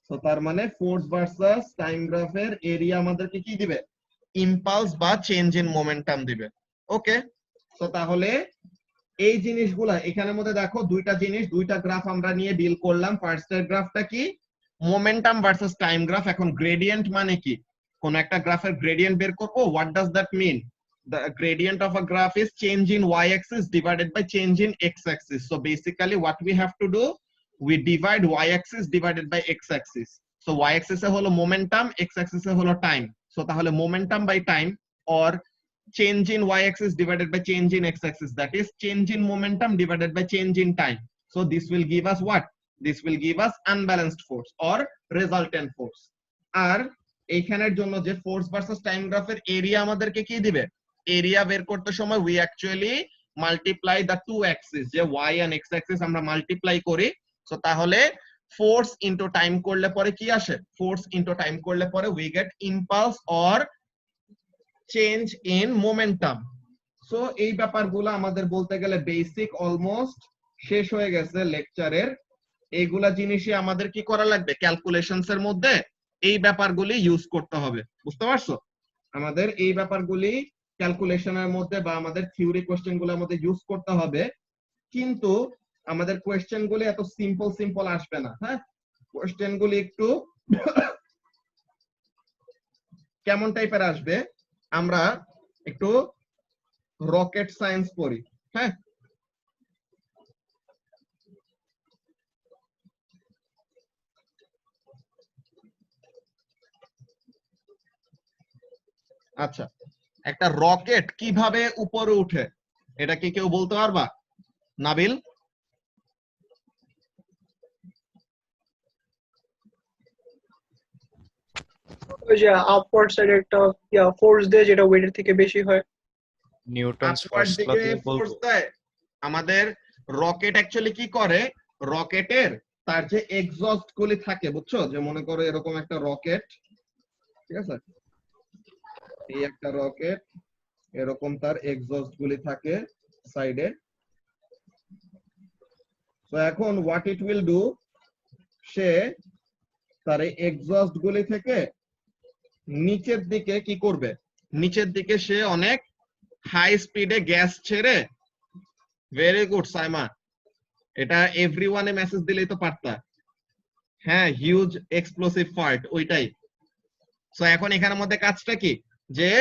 Speaker 1: তো তার মানে ফোর্স ভার্সাস টাইম গ্রাফের এরিয়া আমাদেরকে কি দিবে? ইম্পালস বা চেঞ্জ ইন মোমেন্টাম দিবে। ওকে, তো তাহলে এই জিনিসগুলা এখানের মধ্যে দেখো, দুইটা জিনিস, দুইটা গ্রাফ আমরা নিয়ে ডিল করলাম। ফার্স্ট এর গ্রাফটা কি? Momentum versus time graph. এখন গ্রেডিয়েন্ট মানে কি? কোন একটা গ্রাফের গ্রেডিয়েন্ট বের করবো। What does that mean? The gradient of a graph is change in y-axis divided by change in x-axis. So basically what we have to do, we divide y-axis divided by x-axis. So y-axis এ হলো momentum, x-axis এ হলো time. So তাহলে momentum by time or change in y-axis divided by change in x-axis, that is change in momentum divided by change in time. So this will give us what? This will give us unbalanced force or resultant force. আর এইখানের জন্য যে force versus time গ্রাফের area আমাদেরকে কি দিবে? Area বের করতে সময় we actually multiply the two axes, যে y and x axis আমরা মাল্টিপ্লাই করি। সো তাহলে ফোর্স ইনটু টাইম করলে পরে কি আসে? ফোর্স ইনটু টাইম করলে পরে we get impulse or change in momentum. So এই ব্যাপারগুলো আমাদের বলতে গেলে বেসিক অলমোস্ট শেষ হয়ে গেছে লেকচারের। এইগুলা জিনিসই আমাদের কি করা লাগবে? ক্যালকুলেশনস এর মধ্যে এই ব্যাপারগুলি ইউজ করতে হবে। বুঝতে পারছো? আমাদের এই ব্যাপারগুলি ক্যালকুলেশনের মধ্যে বা আমাদের থিওরি কোশ্চেন গুলোর মধ্যে ইউজ করতে হবে, কিন্তু আমাদের কোশ্চেন গুলি এত সিম্পল আসবে না। হ্যাঁ, কোশ্চেন গুলি একটু কেমন টাইপের আসবে? আমরা একটু রকেট সায়েন্স পড়ি। হ্যাঁ, আচ্ছা, একটা রকেট কিভাবে উপরে উঠে এটা কি কেউ বলতে পারবা? নাবিল?
Speaker 6: ওই যে আপওয়ার্ড সাইডে একটা ফোর্স দেয় যেটা ওয়েটের থেকে বেশি হয়।
Speaker 4: নিউটনস
Speaker 1: আপওয়ার্ড
Speaker 4: ফার্স্ট ল
Speaker 1: দিকে
Speaker 4: দিয়ে
Speaker 1: ফোর্স
Speaker 4: বলবো।
Speaker 1: দেয়। আমাদের রকেট অ্যাকচুয়ালি কি করে? রকেটের তার যে এক্সস্ট গুলি থাকে, বুঝছো? যে মনে করো এরকম একটা রকেট, ঠিক আছে? এই একটা রকেট, এরকম তার এক্সস্ট গুলি থাকে সাইডে। তো এখন হোয়াট ইট উইল ডু, সে তার এই এক্সস্ট গুলি থেকে নিচের দিকে কি করবে? নিচের দিকে সে অনেক হাই স্পিডে গ্যাস ছেড়ে, ভেরি গুড সাইমা, এটা এভরিওয়ানে মেসেজ দিলেই তো পারতা। হ্যাঁ, হিউজ এক্সপ্লোসিভ ফার্ট, ওইটাই। সো এখন এখানের মধ্যে কাজটা কি? যে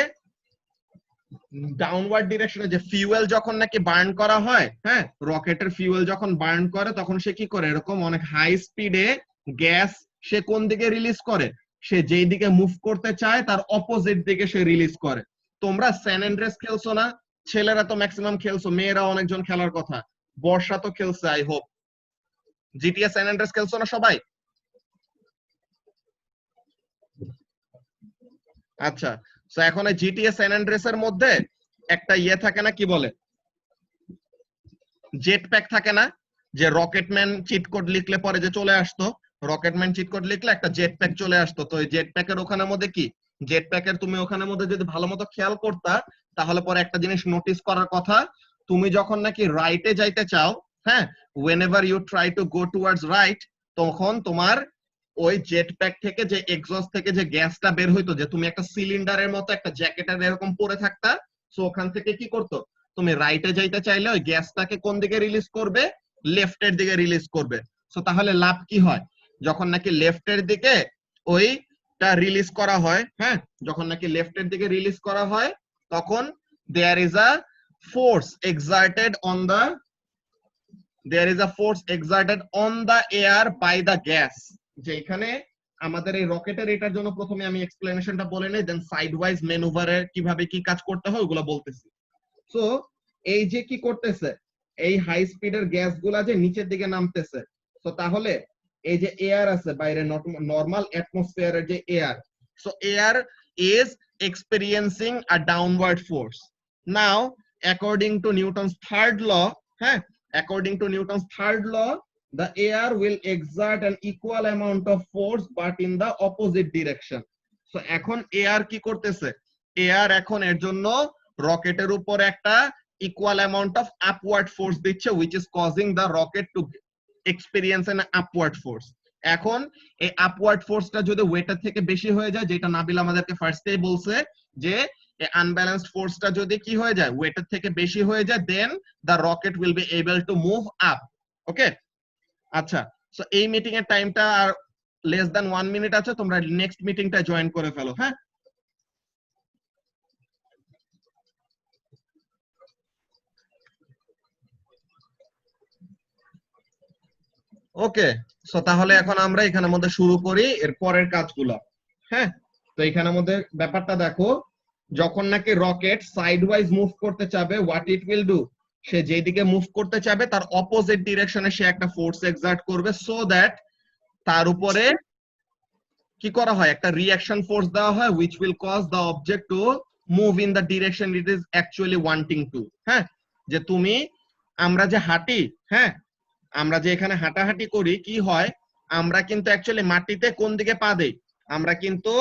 Speaker 1: ডাউনওয়ার্ড ডিরেকশনে যে ফিউয়েল যখন নাকি বার্ন করা হয়, হ্যাঁ, রকেটের ফিউয়েল যখন বার্ন করে তখন সে কি করে, এরকম অনেক হাই স্পিডে গ্যাস সে কোন দিকে রিলিজ করে, সে যেই দিকে মুভ করতে চায় তার অপোজিট দিকে সে রিলিজ করে। তোমরা স্যান অ্যান্ড্রেস খেলছো না? ছেলেরা তো ম্যাক্সিমাম খেলছো, মেয়েরা অনেকজন খেলার কথা, বর্ষা তো খেলছে I hope. GTA San Andrés খেলছো না সবাই? আচ্ছা, তো এখন এই জিটিএ স্যান অ্যান্ড্রেস এর মধ্যে একটা ইয়ে থাকে না, কি বলে, জেট প্যাক থাকে না, যে রকেটম্যান চিট কোড লিখলে পরে যে চলে আসতো, রকেটম্যান চিট কোড লিখলে একটা জেট প্যাক চলে আসতো। তো এই জেট প্যাকের ওখানের মধ্যে কি, জেট প্যাকের তুমি ওখানের মধ্যে যদি ভালো মতো খেয়াল করতা তাহলে পরে একটা জিনিস নোটিস করার কথা, তুমি যখন নাকি রাইটে যাইতে চাও, হ্যাঁ, whenever you try to go towards right, তখন তোমার ওই জেট প্যাক থেকে যে এক্সস্ট থেকে যে গ্যাসটা বের হইতো, যে তুমি একটা সিলিন্ডারের মতো একটা জ্যাকেটের এরকম পরে থাকতা, সো ওখান থেকে কি করতো, তুমি রাইটে যাইতে চাইলে ওই গ্যাসটাকে কোন দিকে রিলিজ করবে, লেফটের দিকে রিলিজ করবে। সো তাহলে লাভ কি হয়, যখন নাকি লেফটের দিকে ওইটা রিলিজ করা হয়, হ্যাঁ, যখন নাকি লেফটের দিকে রিলিজ করা হয় তখন there is a force exerted on the air by the gas। যে এখানে আমাদের এই রকেটের এটার জন্য প্রথমে আমি এক্সপ্লেনেশনটা বলে নেই, দেন সাইড ওয়াইজ ম্যানুভারে কিভাবে কি কাজ করতে হয় ওগুলো বলতেছি। সো এই যে কি করতেছে, এই হাই স্পিডের গ্যাস গুলা যে নিচের দিকে নামতেছে, তো তাহলে এই যে এয়ার আছে বাইরে, নর্মাল অ্যাটমসফিয়ারের যে air, so air is experiencing a downward force. Now according to Newton's third law, হ্যাঁ, according to Newton's third law, the air will exert an equal amount of force but in the opposite direction। So এখন air কি করতেছে, air এখন এর জন্য রকেটের উপর একটা equal amount of upward force দিচ্ছে, which is causing the rocket to experience an upward force। এখন এই আপওয়ার্ড ফোর্সটা যদি ওয়েটের থেকে বেশি হয়ে যায়, যেটা নাবিল আমাদেরকে ফার্স্টেই বলছে, যে আনব্যালেন্সড ফোর্সটা যদি কি হয়ে যায়, ওয়েটের থেকে বেশি হয়ে যায়, then the rocket will be able to move up. Okay, আচ্ছা, সো এই মিটিং এর টাইমটা আর লেস দ্যান 1 মিনিট আছে, তোমরা নেক্সট মিটিংটা জয়েন করে ফেলো। হ্যাঁ, ওকে, সো তাহলে এখন আমরা এখানের মধ্যে শুরু করি এর পরের কাজগুলো। হ্যাঁ, তো এখানের মধ্যে ব্যাপারটা দেখো, যখন নাকি রকেট সাইড ওয়াইজ মুভ করতে চাবে, হোয়াট ইট উইল ডু, সে যেদিকে মুভ করতে চাবে তার অপোজিট ডিরেকশনে সে একটা ফোর্স এক্সার্ট করবে, সো দ্যাট তার উপরে কি করা হয়, একটা রিঅ্যাকশন ফোর্স দেওয়া হয়, which will cause the object to move in the direction it is actually wanting to। হ্যাঁ, যে তুমি, আমরা যে হাঁটি, হ্যাঁ, আমরা যে এখানে হাঁটাহাঁটি করি, কি হয়, আমরা কিন্তু অ্যাকচুয়ালি মাটিতে কোন দিকে পা দেই, আমরা কিন্তু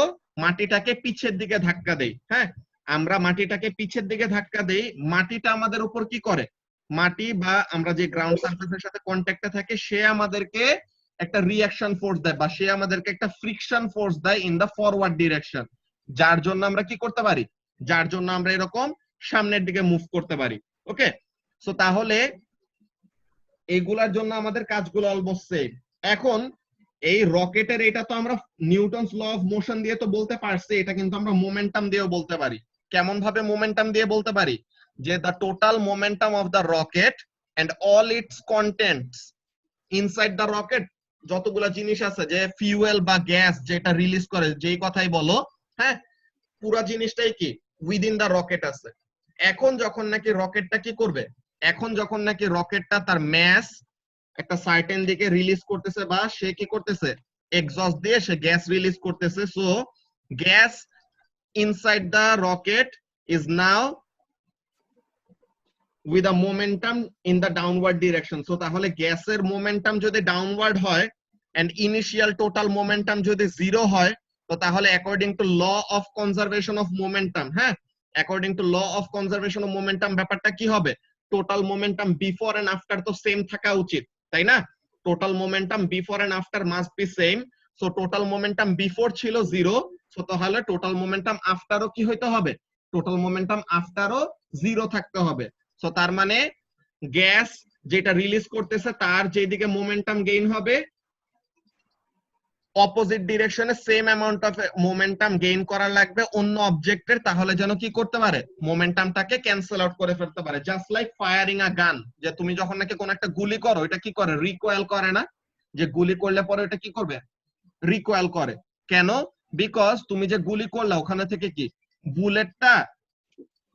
Speaker 1: মাটিটাকে পিছের দিকে ধাক্কা দেই। হ্যাঁ, আমরা মাটিটাকে পিছের দিকে ধাক্কা দেই, মাটিটা আমাদের উপর কি করে, মাটি বা আমরা যে গ্রাউন্ড সারফেসের সাথে কন্ট্যাক্টে থাকে, সে আমাদেরকে একটা রিঅ্যাকশন ফোর্স দেয় বা সে আমাদেরকে একটা ফ্রিকশন ফোর্স দেয় ইন দা ফরওয়ার্ড ডিরেকশন, যার জন্য আমরা কি করতে পারি, যার জন্য আমরা এরকম সামনের দিকে মুভ করতে পারি। ওকে, সো তাহলে এগুলার জন্য আমাদের কাজগুলো অলমোস্ট সেম। এখন এই রকেটের এটা তো আমরা নিউটনস ল অফ মোশন দিয়ে তো বলতে পারছি, এটা কিন্তু আমরা মোমেন্টাম দিয়েও বলতে পারি। কেমন ভাবে মোমেন্টাম দিয়ে বলতে পারি, যে the total momentum of the rocket and all its contents inside the rocket, যতগুলা জিনিস আছে, যে ফিউয়েল বা গ্যাস যেটা রিলিজ করে, যেই কথাই বলো, হ্যাঁ, পুরো জিনিসটাই কি উইদিন দ্য রকেট আছে। এখন যখন নাকি রকেটটা কি করবে, এখন যখন নাকি রকেটটা তার ম্যাস একটা সার্টেন দিকে রিলিজ করতেছে, বা সে কি করতেছে, এক্সস্ট দিয়ে সে গ্যাস রিলিজ করতেছে, so gas inside the rocket is now with a momentum in the downward direction। so তাহলে গ্যাসের মোমেন্টাম যদি ডাউনওয়ার্ড হয় and initial total momentum যদি 0 হয়, তো তাহলে according to law of conservation of momentum, হ্যাঁ, according to law of conservation of momentum ব্যাপারটা কি হবে, total momentum before and after তো সেম থাকা উচিত, তাই না, total momentum before and after must be same. So total momentum before ছিল 0, সো তাহলে টোটাল মোমেন্টাম আফটারও কি হইতে হবে, টোটাল মোমেন্টাম আফটারও 0 থাকতে হবে। সো তার মানে গ্যাস যেটা রিলিজ করতেছে তার যেদিকে মোমেন্টাম গেইন হবে, অপোজিট ডিরেকশনে same amount of momentum gain করা লাগবে অন্য অবজেক্টের, তাহলে যেন কি করতে পারে মোমেন্টামটাকে ক্যান্সেল আউট করে ফেলতে পারে। জাস্ট লাইক ফায়ারিং আ গান, যে তুমি যখন নাকি কোন একটা গুলি করো এটা কি করে রিকয়েল করে না, যে গুলি করলে পরে এটা কি করবে রিকয়েল করে। কেন? বিকজ তুমি যে গুলি করলা ওখানে থেকে কি বুলেটটা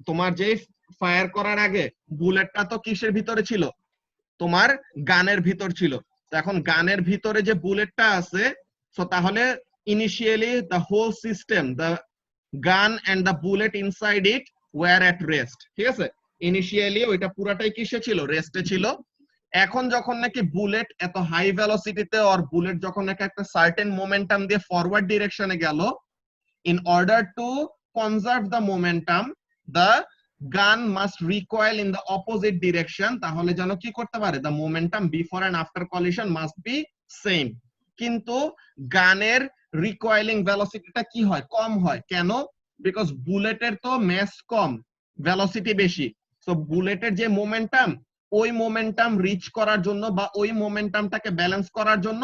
Speaker 1: তোমার যে ফায়ার করার আগে বুলেটটা তো কিসের ভিতরে ছিল, তোমার গানের ভিতর ছিল। তো এখন গানের ভিতরে যে বুলেটটা আছে, সো তাহলে initially the whole system, the gun and the bullet inside it were at rest. ঠিক আছে, ইনিশিয়ালি ওইটা পুরাটাই কিসে ছিল, রেস্টে ছিল। এখন যখন নাকি বুলেট এত হাই ভেলোসিটিতে আর বুলেট যখন নাকি একটা সার্টেন মোমেন্টাম দিয়ে ফরওয়ার্ড ডিরেকশনে গেল, in order to conserve the momentum the gun must recoil in the opposite direction, তাহলে যেন কি করতে পারে the momentum before and after collision must be same। কিন্তু গানের রিকয়েলিং ভেলোসিটিটা কি হয়, কম হয়। কেন? বিকজ বুলেটের তো ম্যাস কম, ভেলোসিটি বেশি। সো বুলেটের যে মোমেন্টাম, ওই মোমেন্টাম রিচ করার জন্য বা ওই মোমেন্টামটাকে ব্যালেন্স করার জন্য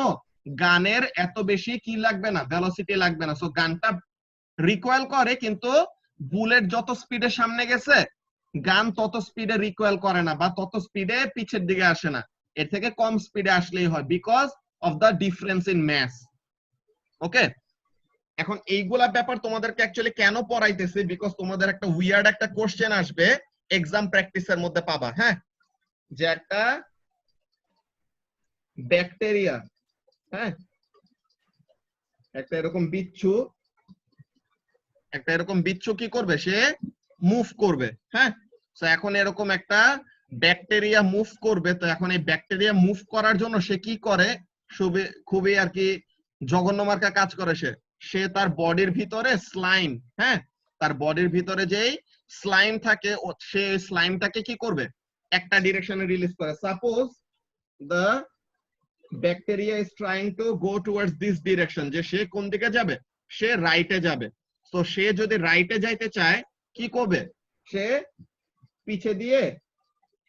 Speaker 1: গানের এত বেশি কি লাগবে না, ভেলোসিটি লাগবে না। সো গানটা রিকয়েল করে, কিন্তু বুলেট যত স্পিডে সামনে গেছে গান তত স্পিডে রিকয়েল করে না বা তত স্পিডে পিছের দিকে আসে না, এর থেকে কম স্পিডে আসলেই হয় because of the difference in mass. Okay, এখন এইগুলা ব্যাপার তোমাদেরকে অ্যাকচুয়ালি কেন পড়াইতেছি, বিকজ তোমাদের একটা উইয়ার্ড একটা কোশ্চেন আসবে এক্সাম প্র্যাকটিসের মধ্যে পাবা। হ্যাঁ, যে একটা ব্যাকটেরিয়া, হ্যাঁ একটা এরকম বিচ্ছু কি করবে, সে মুভ করবে। হ্যাঁ, তো এখন এরকম একটা ব্যাকটেরিয়া মুভ করবে। তো এখন এই ব্যাকটেরিয়া মুভ করার জন্য সে কি করে, খুবই আর কি জঘন্য মার্কা কাজ করে। সে তার বডির ভিতরে স্লাইম, হ্যাঁ তার বডির ভিতরে যেই স্লাইম থাকে সে স্লাইমটাকে কি করবে একটা ডিরেকশনে রিলিজ করে। Suppose the bacteria is trying to go towards this direction, যে সে কোন দিকে যাবে, সে রাইটে যাবে। তো সে যদি রাইটে যাইতে চায় কি করবে, সে পিছে দিয়ে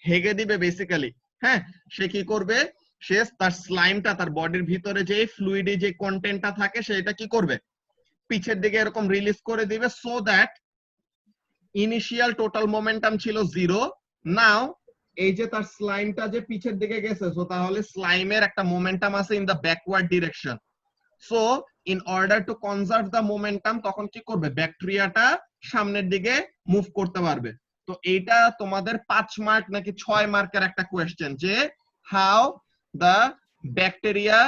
Speaker 1: হেগে দিবে বেসিক্যালি। হ্যাঁ, সে কি করবে, সে তার স্লাইমটা তার বডির ভিতরে যে ফ্লুইডে যে কন্টেন্টটা থাকে সেটা কি করবে পিছের দিকে এরকম রিলিজ করে দিবে, so that initial total momentum ছিল 0। নাও এই যে তার স্লাইমটা যে পিছের দিকে গেছে, সো তাহলে স্লাইমের একটা মোমেন্টাম আছে in the backward direction. So in order to conserve the momentum তখন কি করবে, ব্যাকটেরিয়াটা সামনের দিকে মুভ করতে পারবে। তো এইটা তোমাদের 5 মার্ক নাকি 6 মার্কের একটা কোয়েশ্চেন, যে হাউ দা ব্যাকটেরিয়া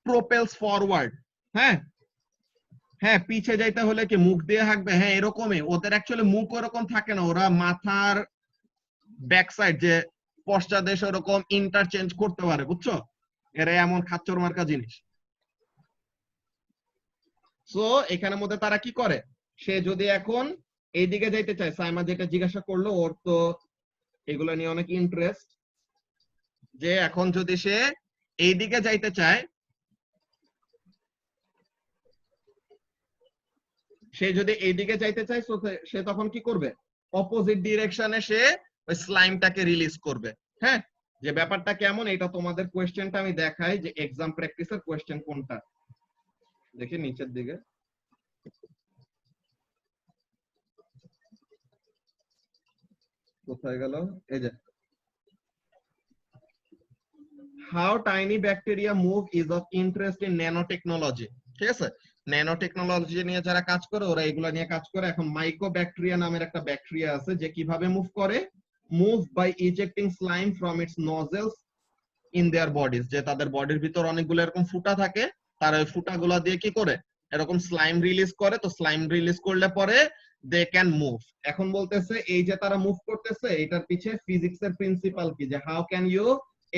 Speaker 1: প্রোপেলস ফরওয়ার্ড। হ্যাঁ হ্যাঁ, পিছে যাইতে হলে কি মুখ দিয়ে হাঁকবে, হ্যাঁ এরকমই। ওদের অ্যাকচুয়ালি মুখ ওরকম থাকে না, ওরা মাথার ব্যাক সাইড যে পশ্চাদেশ ওরকম ইন্টারচেঞ্জ করতে পারে, বুঝছো? এরা এমন খাচ্চর মার্কা জিনিস। সো এখানের মধ্যে তারা কি করে, সে যদি এখন এইদিকে যাইতে চায়, সাইমা যেটা জিজ্ঞাসা করলো, ওর তো এগুলো নিয়ে অনেক ইন্টারেস্ট, যে এখন যদি সে এইদিকে যাইতে চায়, সে যদি এইদিকে যাইতে চায়, সে তখন কি করবে, অপোজিট ডিরেকশনে সে ওই স্লাইমটাকে রিলিজ করবে। হ্যাঁ, যে ব্যাপারটা কেমন এটা তোমাদের কোয়েশ্চেনটা আমি দেখাই, যে এক্সাম প্র্যাকটিসের কোয়েশ্চেন কোনটা, দেখি নিচের দিকে। কোথায় গেল, এই যে how tiny bacteria move is of interest in nano technology. ঠিক আছে, ন্যানো টেকনোলজি নিয়ে যারা কাজ করে ওরা এগুলা নিয়ে কাজ করে। এখন মাইকো ব্যাকটেরিয়া নামের একটা ব্যাকটেরিয়া আছে, যে কিভাবে মুভ করে, move by ejecting slime from its nozzles in their bodies, যে তাদের বডির ভিতর অনেকগুলো এরকম ফুটা থাকে, তারা ওই ফুটাগুলা দিয়ে কি করে এরকম স্লাইম রিলিজ করে। তো স্লাইম রিলিজ করলে পরে দে ক্যান মুভ। এখন বলতেছে এই যে তারা মুভ করতেছে, এটার পিছে ফিজিক্সের প্রিন্সিপাল কি, যে how can you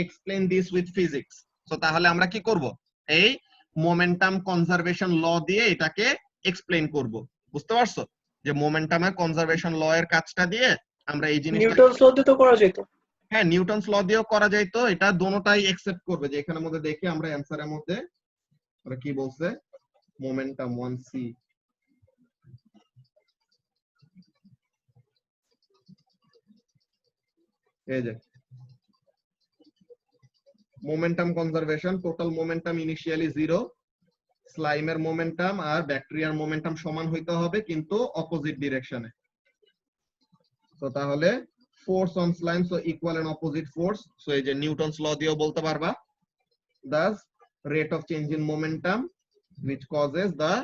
Speaker 1: explain this with physics. তো তাহলে আমরা কি করব, এই মোমেন্টাম কনজারভেশন ল দিয়ে এটাকে এক্সপ্লেইন করব। বুঝতে পারছো, যে মোমেন্টামের কনজারভেশন ল এর কাজটা দিয়ে আমরা এই জিনিসটা,
Speaker 6: নিউটনস ল দিয়ে তো করা যেত।
Speaker 1: হ্যাঁ নিউটনস ল দিয়েও করা যায়। তো এটা দোনোটাই একসেপ্ট করবে, যে এখানের মধ্যে দেখি আমরা অ্যানসারের মধ্যে ওরা কি বলছে, মোমেন্টাম 1c, এই যে momentum conservation, total momentum initially 0, স্লাইমের মোমেন্টাম আর ব্যাকটেরিয়ার মোমেন্টাম সমান হইতে হবে কিন্তু অপোজিট ডিরেকশনে। তো তাহলে force on slime so equal and opposite force, so এই যে নিউটনস ল দিয়েও বলতে পারবা, thus rate of change in momentum which causes the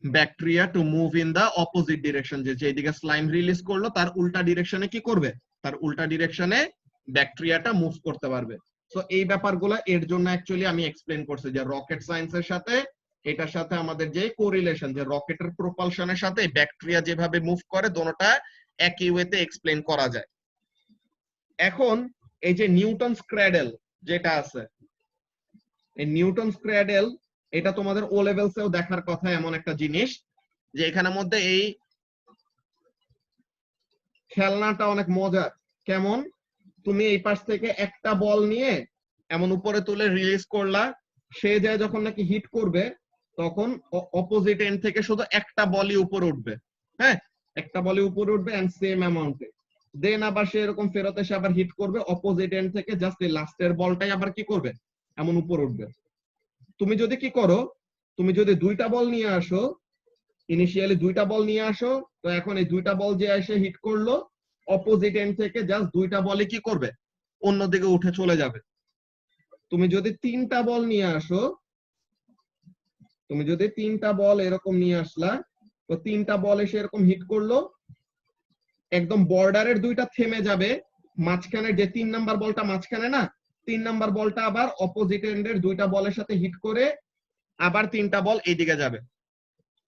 Speaker 1: bacteria to move in the opposite direction, যে যেদিকে স্লাইম রিলিজ করলো তার উল্টা ডিরেকশনে কি করবে, তার উল্টা ডিরেকশনে ব্যাকটেরিয়াটা মুভ করতে পারবে। সো এই ব্যাপারগুলো এর জন্য অ্যাকচুয়ালি আমি এক্সপ্লেন করছি যে রকেট সায়েন্সের সাথে এটার সাথে আমাদের যে কোরিলেশন, যে রকেটের প্রপালশনের সাথে ব্যাকটেরিয়া যেভাবে মুভ করে দোনোটা একই ওয়েতে এক্সপ্লেন করা যায়। এখন এই যে নিউটনস ক্র্যাডেল যেটা আছে, এই নিউটনস ক্র্যাডেল এটা তোমাদের ও লেভেলসেও দেখার কথা, এমন একটা জিনিস যে এখানের মধ্যে এই খেলনাটা অনেক মজার। কেমন, তুমি এই পাশ থেকে একটা বল নিয়ে এমন উপরে তুলে রিলিজ করলা, সে যায় যখন নাকি হিট করবে তখন অপোজিট এন্ড থেকে শুধু একটা বলই উপরে উঠবে, হ্যাঁ একটা বলই উপরে উঠবে এন্ড সেম অ্যামাউন্টে, দেন আবার সে এরকম ফেরত এসে আবার হিট করবে অপোজিট এন্ড থেকে, জাস্ট এই লাস্টের বলটাই আবার কি করবে এমন উপরে উঠবে। তুমি যদি কি করো, তুমি যদি দুইটা বল নিয়ে আসো, ইনিশিয়ালি দুইটা বল নিয়ে আসো, তো এখন এই দুইটা বল যে এসে হিট করলো অপোজিট এন্ড থেকে জাস্ট দুইটা বলই কি করবে অন্যদিকে উঠে চলে যাবে। তুমি যদি তিনটা বল নিয়ে আসো, তুমি যদি তিনটা বল এরকম নিয়ে আসলা, তো তিনটা বল এসে এরকম হিট করলো, একদম বর্ডারের দুইটা থেমে যাবে, মাঝখানে যে 3 নাম্বার বলটা মাঝখানে না, 3 নাম্বার বলটা আবার অপোজিট এন্ডের দুইটা বলের সাথে হিট করে আবার তিনটা বল এইদিকে যাবে।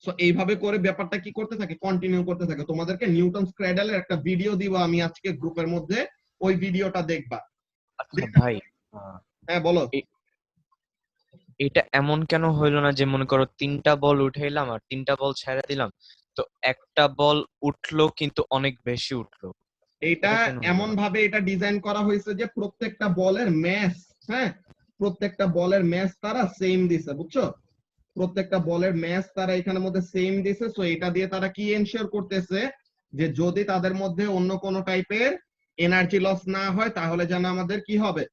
Speaker 1: সো এইভাবে করে ব্যাপারটা কি করতে থাকে, কন্টিনিউ করতে থাকে। তোমাদেরকে নিউটনস ক্র্যাডেলের একটা ভিডিও দিব আমি আজকে গ্রুপের মধ্যে, ওই ভিডিওটা দেখবা।
Speaker 4: আচ্ছা ভাই,
Speaker 1: হ্যাঁ বলো।
Speaker 4: এটা এমন কেন হইলো না যে মনে করো 3টা বল উঠাইলাম আর 3টা বল ছেড়ে দিলাম, তো একটা বল উঠলো কিন্তু অনেক বেশি উঠলো?
Speaker 1: এটা
Speaker 4: এটা কেন হলো
Speaker 1: এমন
Speaker 4: না?
Speaker 1: ভাবে এটা ডিজাইন করা হয়েছে যে প্রত্যেকটা বলের ম্যাস, হ্যাঁ প্রত্যেকটা বলের ম্যাস তারা সেম দিছে, বুঝছো, প্রত্যেকটা বলের ম্যাস তারা এখানের মধ্যে সেম দিছে। সো এটা দিয়ে তারা কি এনশিওর করতেছে যে যদি তাদের মধ্যে অন্য কোনো টাইপের এনার্জি লস না হয় তাহলে যেন আমাদের কি হবে,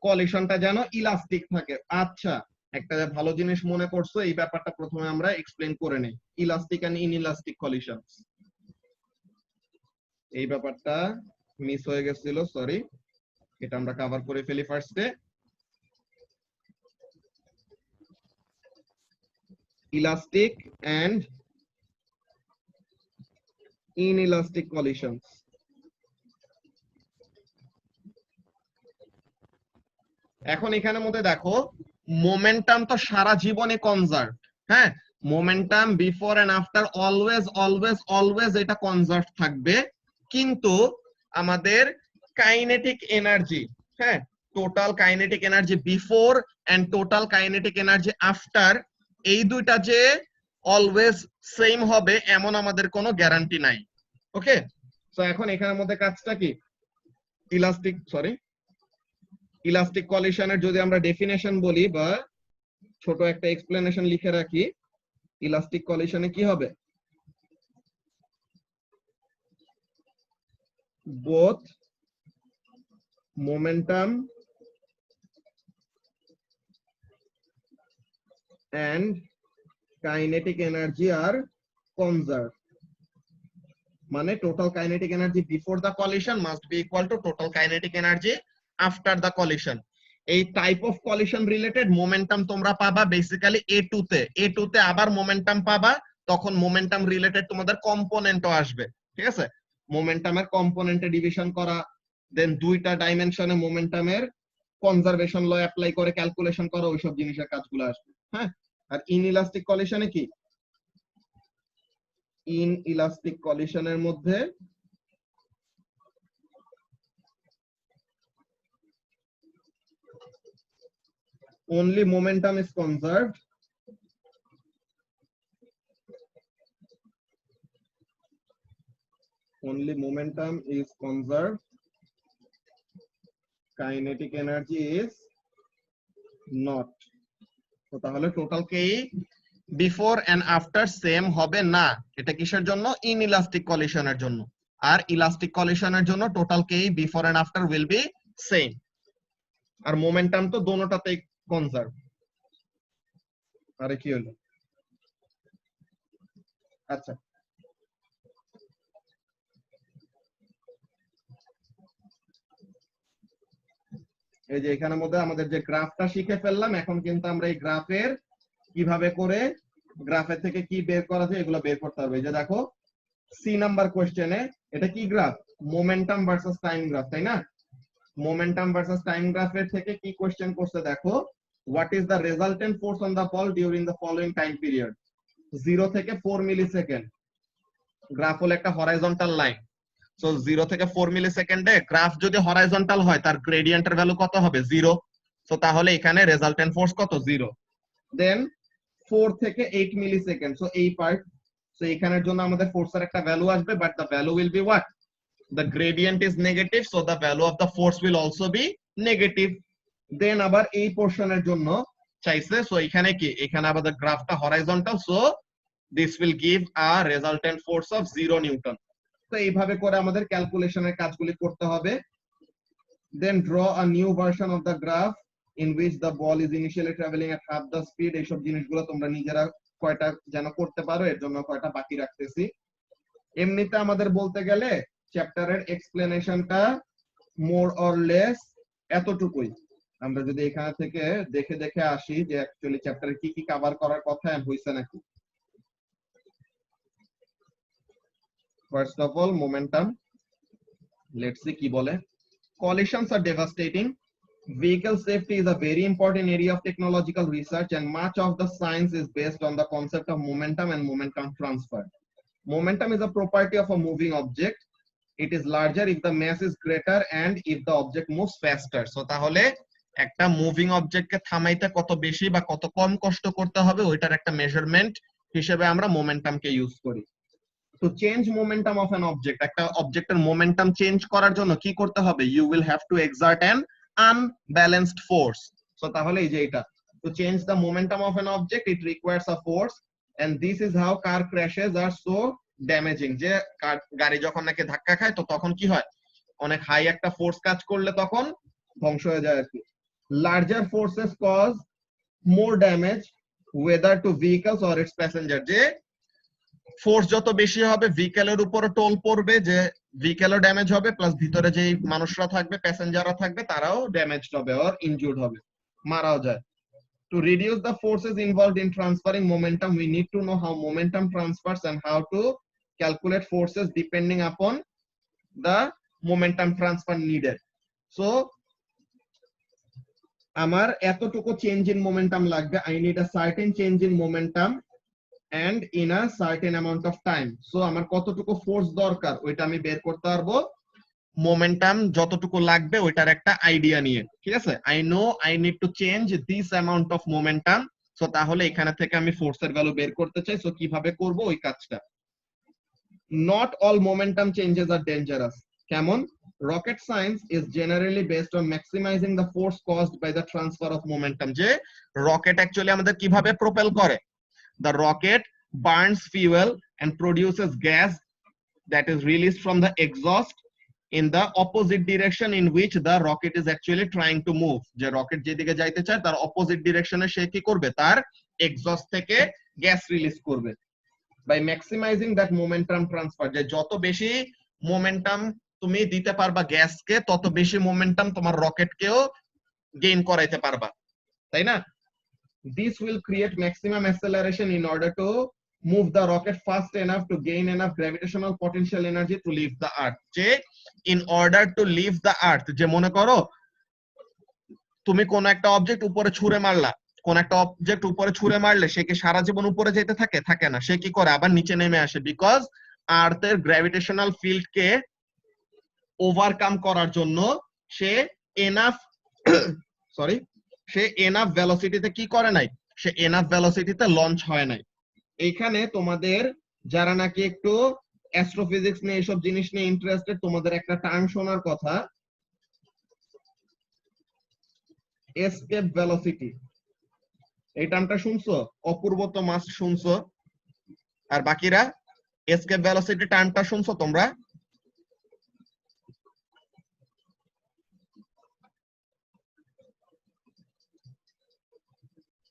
Speaker 1: কলিশনটা যেন ইলাস্টিক থাকে। আচ্ছা, একটা ভালো জিনিস মনে করছো, এই ব্যাপারটা প্রথমে আমরা এক্সপ্লেন করে নেই, ইলাস্টিক এন্ড ইনইলাস্টিক কলিশন। এই ব্যাপারটা মিস হয়ে গেছিল, সরি, এটা আমরা কভার করে ফেলি ফার্স্টে। Elastic and inelastic collisions. এখন এখানের মধ্যে দেখো মোমেন্টাম তো সারা জীবনে কনজার্ভ, হ্যাঁ momentum before and after always always always এটা কনজার্ভ থাকবে, কিন্তু আমাদের কাইনেটিক এনার্জি, হ্যাঁ total kinetic energy before and total kinetic energy after, এই দুইটা যে অলওয়েজ সেম হবে এমন আমাদের কোনো গ্যারান্টি নাই। ওকে, তো এখন এখানের মধ্যে কাজটা কি, ইলাস্টিক সরি ইলাস্টিক কলিশনের যদি আমরা ডেফিনেশন বলি বা ছোট একটা এক্সপ্লেনেশন লিখে রাখি, ইলাস্টিক কলিশনে কি হবে, both momentum and kinetic energy are conserved, মানে total kinetic energy before the collision must be equal to total kinetic energy after the collision. এই type of collision related momentum তোমরা পাবা বেসিক্যালি A2 তে, A2 তে আবার momentum পাবা, তখন momentum related তোমাদের কম্পোনেন্টও আসবে, ঠিক আছে, মোমেন্টামের কম্পোনেন্টে ডিভিশন করা, দেন দুইটা ডাইমেনশনে মোমেন্টামের কনজারভেশন ল অ্যাপ্লাই করে ক্যালকুলেশন করা, ওইসব জিনিসের কাজগুলো আসবে। হ্যাঁ, আর ইনইলাস্টিক কলিশনে কি, ইনইলাস্টিক কলিশনের মধ্যে only momentum is conserved, only momentum is conserved, kinetic energy is not। তো তাহলে total KE before and after same হবে না, এটা কিসের জন্য, ইনইলাস্টিক কলিশনের জন্য। আর ইলাস্টিক কলিশনের জন্য total KE before and after will be same. আর মোমেন্টাম তো দোনোটাতেই কনজার্ভ। আরে কি হলো? আচ্ছা, এই যে এখানের মধ্যে আমাদের যে গ্রাফটা শিখে ফেললাম, এখন কিন্তু আমরা এই গ্রাফের কিভাবে করে গ্রাফের থেকে কি বের করা যায় এগুলো বের করতে হবে। এই যে দেখো সি নাম্বার কোশ্চেনে এটা কি graph? Momentum versus time graph, তাই না? মোমেন্টাম ভার্সেস টাইম গ্রাফের থেকে কি কোশ্চেন করছে দেখো, what is the resultant force on the ball during the following time period? 0 থেকে 4 মিলি সেকেন্ড। গ্রাফ হলো একটা হরাইজন্টাল লাইন। সো 0 থেকে 4 মিলি সেকেন্ডে গ্রাফ যদি হরাইজন্টাল হয় তার গ্রেডিয়েন্টের ভ্যালু কত হবে? 0। সো তাহলে এখানে রেজাল্টেন্ট ফোর্স কত? 0। দেন 4 থেকে 8 মিলি সেকেন্ড, সো এই পার্ট। সো এখানের জন্য আমাদের ফোর্সের একটা ভ্যালু আসবে, but the value will be what? The gradient is negative, so the value of the force will also be negative. Then আবার এই পোরশনের জন্য চাইছে, সো এখানে কি, এখানে আমাদের গ্রাফটা horizontal, so this will give a resultant force of 0 newton. তো এইভাবে করে আমাদের ক্যালকুলেশনের কাজগুলি করতে হবে। Then draw a new version of the graph in which the ball is initially traveling at half the speed। এইসব জিনিসগুলো তোমরা নিজেরা কয়টা যেন করতে পারো, এর জন্য কয়টা বাকি রাখতেছি। এমনিতে আমাদের বলতে গেলে চ্যাপ্টারের এক্সপ্লেনেশনটা মোর অর লেস এতটুকুই। আমরা যদি এখান থেকে দেখে দেখে আসি যে অ্যাকচুয়ালি চ্যাপ্টারে কি কি কভার করার কথা হইছে নাকি। First of all momentum, let's see কি বলে। Collisions are devastating. Vehicle safety is a very important area of technological research, and much of the science is based on the concept of momentum and momentum transfer. Momentum is a property of a moving object. It is larger if the mass is greater and if the object moves faster. So তাহলে একটা moving অবজেক্টকে থামাইতে কত বেশি বা কত কম কষ্ট করতে হবে ওইটার একটা মেজারমেন্ট হিসেবে আমরা মোমেন্টামকে ইউজ করি। To change momentum of an object, একটা অবজেক্টের মোমেন্টাম চেঞ্জ করার জন্য কি করতে হবে? You will have to exert an unbalanced force. So তাহলে এই যে এটা, to change the momentum of an object it requires a force, and this is how car crashes are so damaging. যে গাড়ি যখন নাকি ধাক্কা খায় তো তখন কি হয়, অনেক হাই একটা ফোর্স কাজ করলে তখন ধ্বংস হয়ে যায় আর কি। Larger forces cause more damage whether to vehicles or its passenger। যে ফোর্স যত বেশি হবে ভেহিকেলের উপরে টোল পড়বে, যে ভেহিকেলও ড্যামেজ হবে, প্লাস ভিতরে যে মানুষরা থাকবে, প্যাসেঞ্জাররা থাকবে, তারাও ড্যামেজ হবে আর ইনজুর্ড হবে, মারাও যায়। To reduce the forces involved in transferring momentum, we need to know how momentum transfers and how to calculate forces depending upon the momentum transfer needed. So আমার এতটুকু চেঞ্জ ইন মোমেন্টাম লাগবে, I need a certain change in momentum and in a certain amount of time. So আমার কতটুকু force দরকার ওইটা আমি বের করতে পারবো মোমেন্টাম যতটুকু লাগবে ওইটার একটা আইডিয়া নিয়ে, ঠিক আছে? I know I need to change this amount of momentum, so তাহলে এখানে থেকে আমি ফোর্সের ভ্যালু বের করতে চাই। সো কিভাবে করব ওই কাজটা? Not all momentum changes are dangerous. কেমন? Rocket science is generally based on maximizing the force caused by the transfer of momentum। যে রকেট অ্যাকচুয়ালি আমাদের কিভাবে প্রপেল করে? The rocket burns fuel and produces gas that is released from the exhaust in the opposite direction in which the rocket is actually trying to move। যে rocket যেদিকে যাইতে চায় তার opposite ডিরেকশনে সে কি করবে? তার এক্সস্ট থেকে গ্যাস রিলিজ করবে। By maximizing that momentum transfer, যে যত বেশি মোমেন্টাম তুমি দিতে পারবা গ্যাসকে তত বেশি মোমেন্টাম তোমার রকেটকেও গেইন করাইতে পারবা, তাই না? This will create maximum acceleration in order to move the rocket fast enough to gain enough gravitational potential energy to leave the earth। যে in order to leave the earth, যে মনে করো তুমি কোন একটা অবজেক্ট উপরে ছুঁড়ে মারলা, কোন একটা অবজেক্ট উপরে ছুঁড়ে মারলে সে কি সারা জীবন উপরে যেতে থাকে? থাকে না, সে কি করে? আবার নিচে নেমে আসে, বিকজ আর্থের গ্র্যাভিটেশনাল ফিল্ডকে ওভারকাম করার জন্য সে এনাফ সরি সে এনাফ ভেলোসিটিতে কি করে নাই? সে এনাফ ভেলোসিটিতে লঞ্চ হয় নাই। এইখানে তোমাদের যারা নাকি একটু অ্যাস্ট্রোফিজিক্স নিয়ে এইসব জিনিস নিয়ে ইন্টারেস্টেড, তোমাদের একটা টার্ম শোনার কথা, এসকেপ ভেলোসিটি। এই টার্মটা শুনছো? অপূর্ব তো মাস্ট শুনছো, আর বাকিরা এসকেপ ভেলোসিটি টার্মটা শুনছো তোমরা?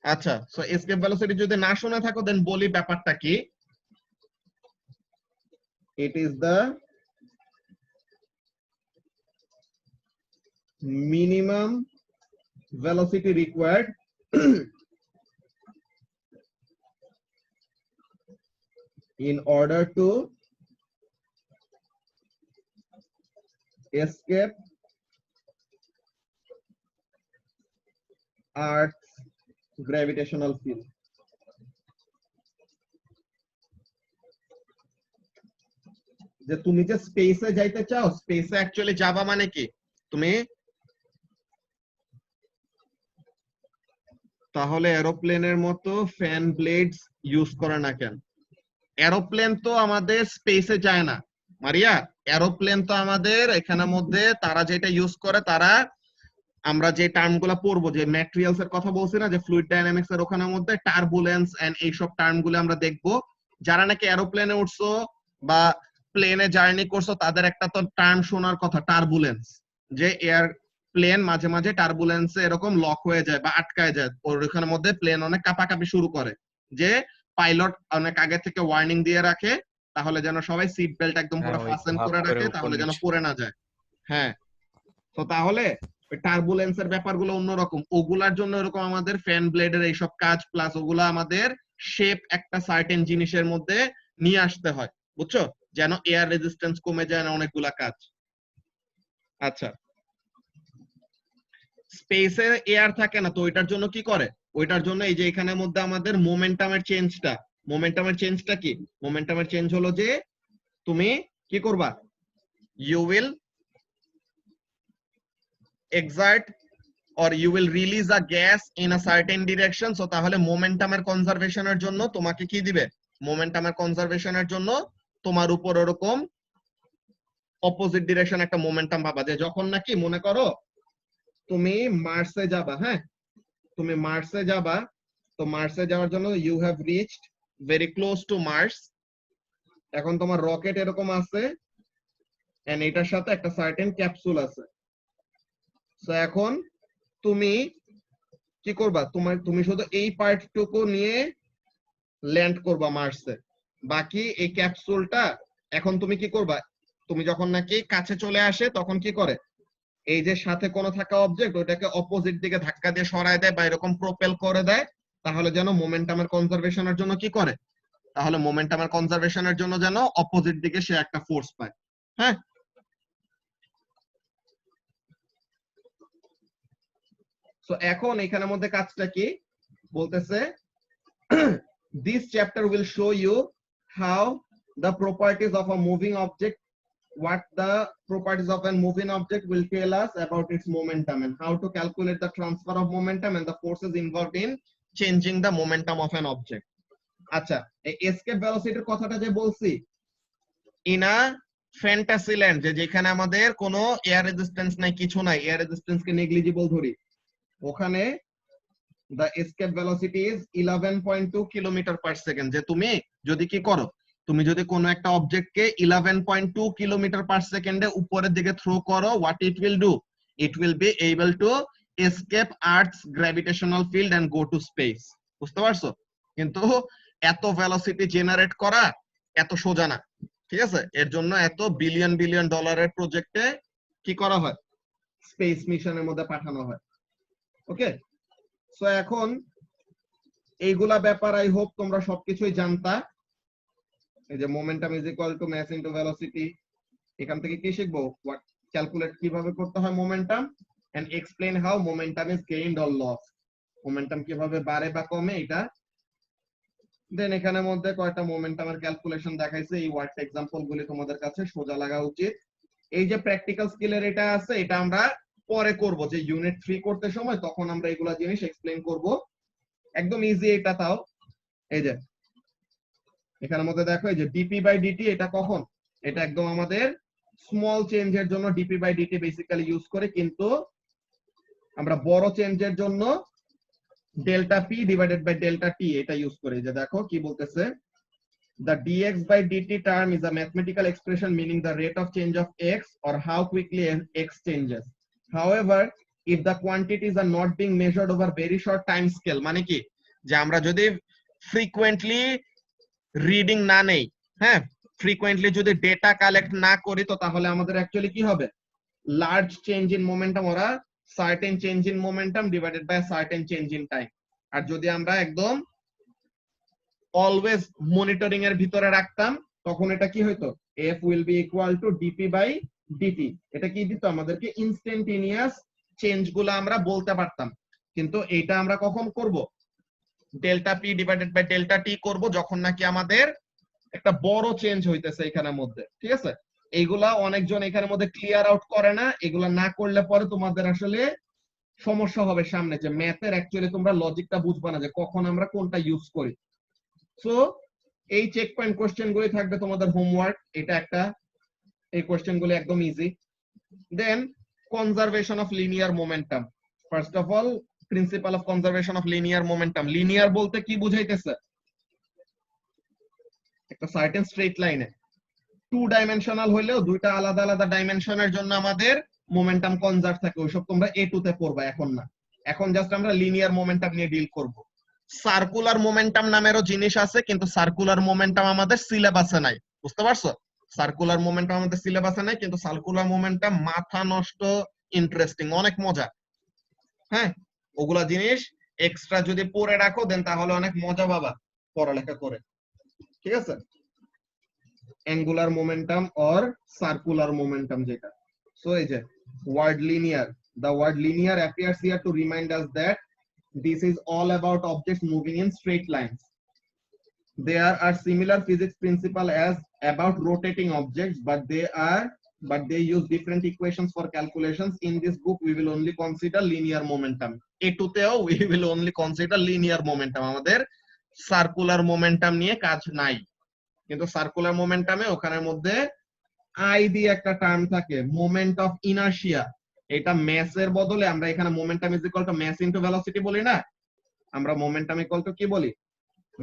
Speaker 1: আচ্ছা, সো এসকেপ ভেলোসিটি যদি না শুনে থাকো দেন বলি ব্যাপারটা কি। It is the minimum velocity required in order to escape Earth's gravitational field. যে তুমি যে স্পেসে যাইতে চাও, স্পেসে অ্যাকচুয়ালি যাবা মানে কি, তুমি তাহলে এরোপ্লেনের মতো ফ্যান ব্লেডস ইউজ করে না কেন? এরোপ্লেন তো আমাদের স্পেসে যায় না মারিয়া, এরোপ্লেন তো আমাদের এখানের মধ্যে তারা যেটা ইউজ করে, তারা আমরা যে টার্ম গুলা পড়বো, যে ম্যাটেরিয়ালস এর কথা বলছি না, যে ফ্লুইড ডাইনামিক্স এর ওখানের মধ্যে টার্বুলেন্স এন্ড এইসব টার্ম গুলো আমরা দেখবো। যারা নাকি এরোপ্লেনে উঠছো বা প্লেনে জার্নি করছো তাদের একটা তো টার্ম শোনার কথা, টার্বুলেন্স, যে এয়ার প্লেন মাঝে মাঝে টার্বুলেন্সে এরকম লক হয়ে যায় বা আটকায় যায়, ওর ওখানের মধ্যে প্লেন অনেক কাঁপাকাঁপি শুরু করে, যে পাইলট অনেক আগে থেকে ওয়ার্নিং দিয়ে রাখে তাহলে যেন সবাই সিট বেল্ট একদম পুরো
Speaker 4: ওই
Speaker 1: ফাস্টেন
Speaker 4: ধাপ
Speaker 1: করে
Speaker 4: করে
Speaker 1: রাখে
Speaker 4: উপর
Speaker 1: তাহলে যেন
Speaker 4: নিচ।
Speaker 1: পড়ে না যায়। হ্যাঁ, তো তাহলে টার্বুলেন্সের ব্যাপারগুলো অন্যরকম, ওগুলার জন্য এরকম আমাদের ফ্যান ব্লেডের এইসব কাজ, প্লাস ওগুলা আমাদের শেপ একটা সার্টেন জিনিসের মধ্যে নিয়ে আসতে হয়, বুঝছো, যেন এয়ার রেজিস্ট্যান্স কমে যায় না, অনেকগুলা কাজ। আচ্ছা, স্পেসে এয়ার থাকে না তো ওইটার জন্য কি করে, ওইটার জন্য এই যে এখানের মধ্যে আমাদের মোমেন্টামের চেঞ্জটা কি, মোমেন্টামের চেঞ্জ হলো যে তুমি কি করবা, you will exert or you will release a gas in a certain direction. So তাহলে মোমেন্টামের কনজারভেশনের জন্য তোমাকে কি দিবে, মোমেন্টামের কনজারভেশনের জন্য তোমার উপর ওরকম অপোজিট ডিরেকশন একটা মোমেন্টাম পাবা, যে যখন নাকি মনে করো তুমি মার্সে যাবা, হ্যাঁ তুমি মার্সে যাবা, তো মার্সে যাওয়ার জন্য you have reached very close to Mars, এখন তোমার রকেট এরকম আছে এন্ড এটার সাথে একটা সার্টেন ক্যাপসুল আছে। সো এখন তুমি কি করবা, তুমি শুধু এই পার্টটুকু নিয়ে ল্যান্ড করবা মার্সে, বাকি এই ক্যাপসুলটা এখন তুমি কি করবা, তুমি যখন নাকি কাছে চলে আসে তখন কি করে, এই যে সাথে কোনো থাকা অবজেক্ট ওইটাকে অপোজিট দিকে ধাক্কা দিয়ে সরায় দেয় বা এরকম প্রপেল করে দেয়, তাহলে যেন মোমেন্টামের কনজারভেশনের জন্য কি করে, তাহলে মোমেন্টামের কনজারভেশনের জন্য যেন অপোজিট দিকে সে একটা ফোর্স পায়। হ্যাঁ, সো এখন এখানের মধ্যে কাজটা কি বলতেছে, this chapter will show you how the properties of a moving object, what the properties of a moving object will tell us about its momentum, and how to calculate the transfer of momentum and the forces involved in changing the momentum of an object. আচ্ছা, এই escape ভেলোসিটির কথাটা যে বলছি, in a fantasy land, যেখানে আমাদের কোনো air resistance নাই, কিছু নাই, এয়ার রেজিস্ট্যান্স কে নেগলিজিবল ধরি, ওখানে the escape velocity is 11.2 kilometre per second. যে তুমি যদি কি করো, তুমি যদি কোনো একটা অবজেক্টকে 11.2 কিলোমিটার পার সেকেন্ডে উপরের দিকে থ্রো করো, what it will do, it will be able to escape Earth's gravitational field and go to space। বুঝতে পারছো? কিন্তু এত ভেলোসিটি জেনারেট করা এত সোজা না, ঠিক আছে, এর জন্য এত বিলিয়ন বিলিয়ন ডলারের প্রজেক্টে কি করা হয়, স্পেস মিশনের মধ্যে পাঠানো হয়। ওকে, সো এখন এইগুলা ব্যাপার আই হোপ তোমরা সবকিছুই জানতা। এই যে momentum is equal to mass into velocity, এখান থেকে কি শিখবো, হোয়াট ক্যালকুলেট কিভাবে করতে হয় momentum, and explain how momentum is gained or loss, momentum কিভাবে বাড়ে বা কমে এটা। দেন এখানের মধ্যে কয়টা মোমেন্টামের ক্যালকুলেশন দেখাইছে, এই ওয়ার্ড এক্সাম্পল গুলি তোমাদের কাছে সোজা লাগা উচিত। এই যে প্র্যাকটিক্যাল স্কিলের এটা আছে, এটা আমরা পরে করব, যে ইউনিট 3 করতে সময় তখন আমরা এগুলা জিনিস এক্সপ্লেইন করব, একদম ইজি এটা। তাও এই যে এখানের মধ্যে দেখো, এই যে ডিপি বাই ডিটি, এটা কখন, এটা একদম আমাদের স্মল চেঞ্জের জন্য DP by DT basically use করে, কিন্তু আমরা বড় চেঞ্জের জন্য delta P divided by delta T এটা ইউজ করি। যে দেখো কি বলতেছে, the dx by dt term is a mathematical expression meaning the rate of change of x or how quickly x changes. However, if the quantities are not being measured over very short time scale, মানে কি যে আমরা যদি frequently reading না নেই, হ্যাঁ, frequently যদি data collect না করি, তো তাহলে আমাদের অ্যাকচুয়ালি কি হবে, লার্জ চেঞ্জ ইন মোমেন্টাম ওরা certain change in momentum divided by certain change in time. আর যদি আমরা একদম অলওয়েজ মনিটরিং এর ভিতরে রাখতাম, তখন এটা কি হইতো, F will be equal to dp by dt. এটা কি দিত আমাদেরকে, ইনস্ট্যান্টেনিয়াস চেঞ্জ গুলো আমরা বলতে পারতাম। কিন্তু এটা আমরা কখন করব, delta P divided by delta T করব, যখন নাকি আমাদের একটা বড় চেঞ্জ হইতেছে এখানের মধ্যে, ঠিক আছে। এইগুলা অনেকজন এখানের মধ্যে ক্লিয়ার আউট করে না, এগুলা না করলে পরে তোমাদের আসলে সমস্যা হবে সামনে, যে ম্যাথের অ্যাকচুয়ালি তোমরা লজিকটা বুঝবা না যে কখন আমরা কোনটা ইউজ করি। সো এই চেক পয়েন্ট কোশ্চেন গুলি থাকবে তোমাদের হোমওয়ার্ক, এটা একটা, এই কোশ্চেন গুলি একদম easy. Then conservation of linear momentum. First of all principle of conservation of linear momentum. Linear বলতে কি বুঝাইতেছে, একটা সার্টেন স্ট্রেট লাইনে টু ডাইমেনশনাল হইলেও দুইটা আলাদা আলাদা ডাইমেনশনের জন্য আমাদের মোমেন্টাম কনজার্ভ থাকে, ওইসব তোমরা এ টু তে পড়বা, এখন না। এখন জাস্ট আমরা লিনিয়ার মোমেন্টাম নিয়ে ডিল করব। সার্কুলার মোমেন্টাম নামেরও জিনিস আছে, কিন্তু সার্কুলার মোমেন্টাম আমাদের সিলেবাসে নাই, বুঝতে পারছো? সার্কুলার মোমেন্টাম আমাদের সিলেবাসে নাই, কিন্তু সার্কুলার মোমেন্টাম মাথা নষ্ট ইন্টারেস্টিং, অনেক মজা। হ্যাঁ, ওগুলা জিনিস এক্সট্রা যদি পড়ে রাখো দেন তাহলে অনেক মজা পাবা পড়ালেখা করে, ঠিক আছে। Angular momentum or circular momentum যেটা। সো এই যে word linear, the word linear appears here to remind us that this is all about objects moving in straight lines. There are similar physics principles as about rotating objects, but they use different equations for calculations. In this book we will only consider linear momentum. এটুতেও we will only consider linear momentum, আমাদের circular momentum নিয়ে কাজ নাই। কিন্তু circular মোমেন্টামে ওখানের মধ্যে I দিয়ে একটা term থাকে, মোমেন্ট অফ ইনার্শিয়া। এটা ম্যাসের বদলে আমরা এখানে momentum is equal to mass into velocity বলি না, আমরা মোমেন্টাম ইকুয়াল টু কি বলি,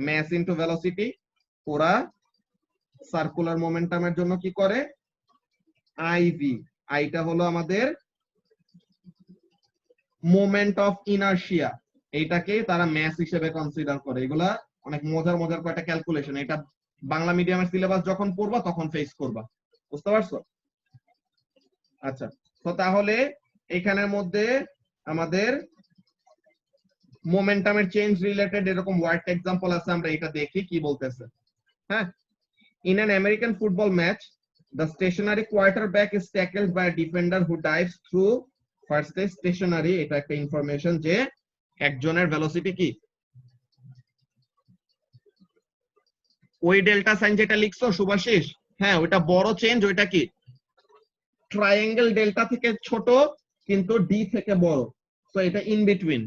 Speaker 1: ম্যাস ইনটু ভেলোসিটি। ওরা সার্কুলার মোমেন্টামের জন্য কি করে, আইভি, আইটা হলো আমাদের মোমেন্ট অফ ইনার্শিয়া, এইটাকে তারা ম্যাস হিসেবে কনসিডার করে। এগুলা অনেক মজার মজার কয়টা ক্যালকুলেশন, এটা বাংলা মিডিয়ামের সিলেবাস যখন পড়বা তখন ফেস করবা, বুঝতে পারছো? আচ্ছা, তো তাহলে এখানের মধ্যে আমাদের মোমেন্টামের চেঞ্জ রিলেটেড এরকম ওয়ার্ড এক্সাম্পল আছে, আমরা এটা দেখি কি বলতেছে। হ্যাঁ, in an American football match the stationary quarterback is tackled by a defender who dives through first stage stationary। এটা একটা ইনফরমেশন যে একজনের ভেলোসিটি কি, ওই ডেল্টা সাইন যেটা লিখছো শুভাশিস, হ্যাঁ ওইটা বড় চেঞ্জ, ওইটা কি ট্রায়াঙ্গেল ডেল্টা থেকে ছোট কিন্তু ডি থেকে বড়, সো এটা ইন বিটুইন।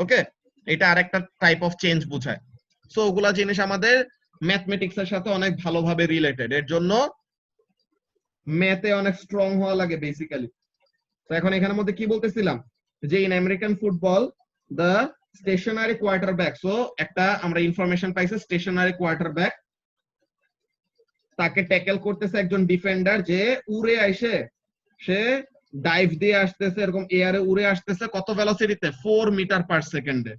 Speaker 1: ওকে, এটা আরেকটা টাইপ অফ চেঞ্জ বোঝায়। সো ওগুলা জিনিস আমাদের ম্যাথমেটিক্স এর সাথে অনেক ভালোভাবে রিলেটেড, এর জন্য ম্যাথে অনেক স্ট্রং হওয়া লাগে বেসিক্যালি। তো এখন এখানের মধ্যে কি বলতেছিলাম, যে in American football the stationary quarterback, so একটা আমরা ইনফরমেশন পাইছি, স্টেশনারি কোয়ার্টারব্যাক তাকে ট্যাকেল করতেছে একজন ডিফেন্ডার, যে উড়ে আইসে সে ডাইভ দিয়ে আসতেছে, এরকম এয়ারে উড়ে আসতেছে কত ভেলোসিটিতে, 4 মিটার পার সেকেন্ডে।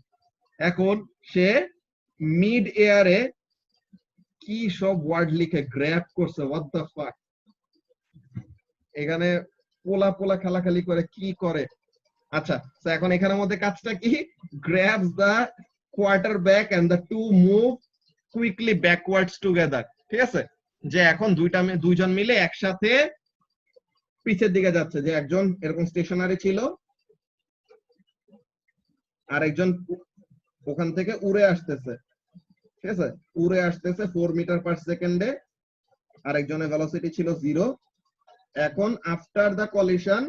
Speaker 1: এখন সে মিড এয়ারে কি সব ওয়ার্ড লিখে গ্র্যাব করছে, হোয়াট দ্য ফাক, এখানে পোলা পোলা খেলাখালি করে কি করে। আচ্ছা, তো এখন এখানের মধ্যে কাজটা কি, grabs the quarterback and the two move quickly backwards together, ঠিক আছে। যে এখন দুইজন মিলে একসাথে পিছের দিকে যাচ্ছে, যে একজন এরকম স্টেশনারি ছিল আর একজন ওখান থেকে উড়ে আসতেছে, ঠিক আছে, উড়ে আসতেছে 4 মিটার পার সেকেন্ডে, আর একজনের ভেলোসিটি ছিল 0। এখন আফটার দ্য কলিশন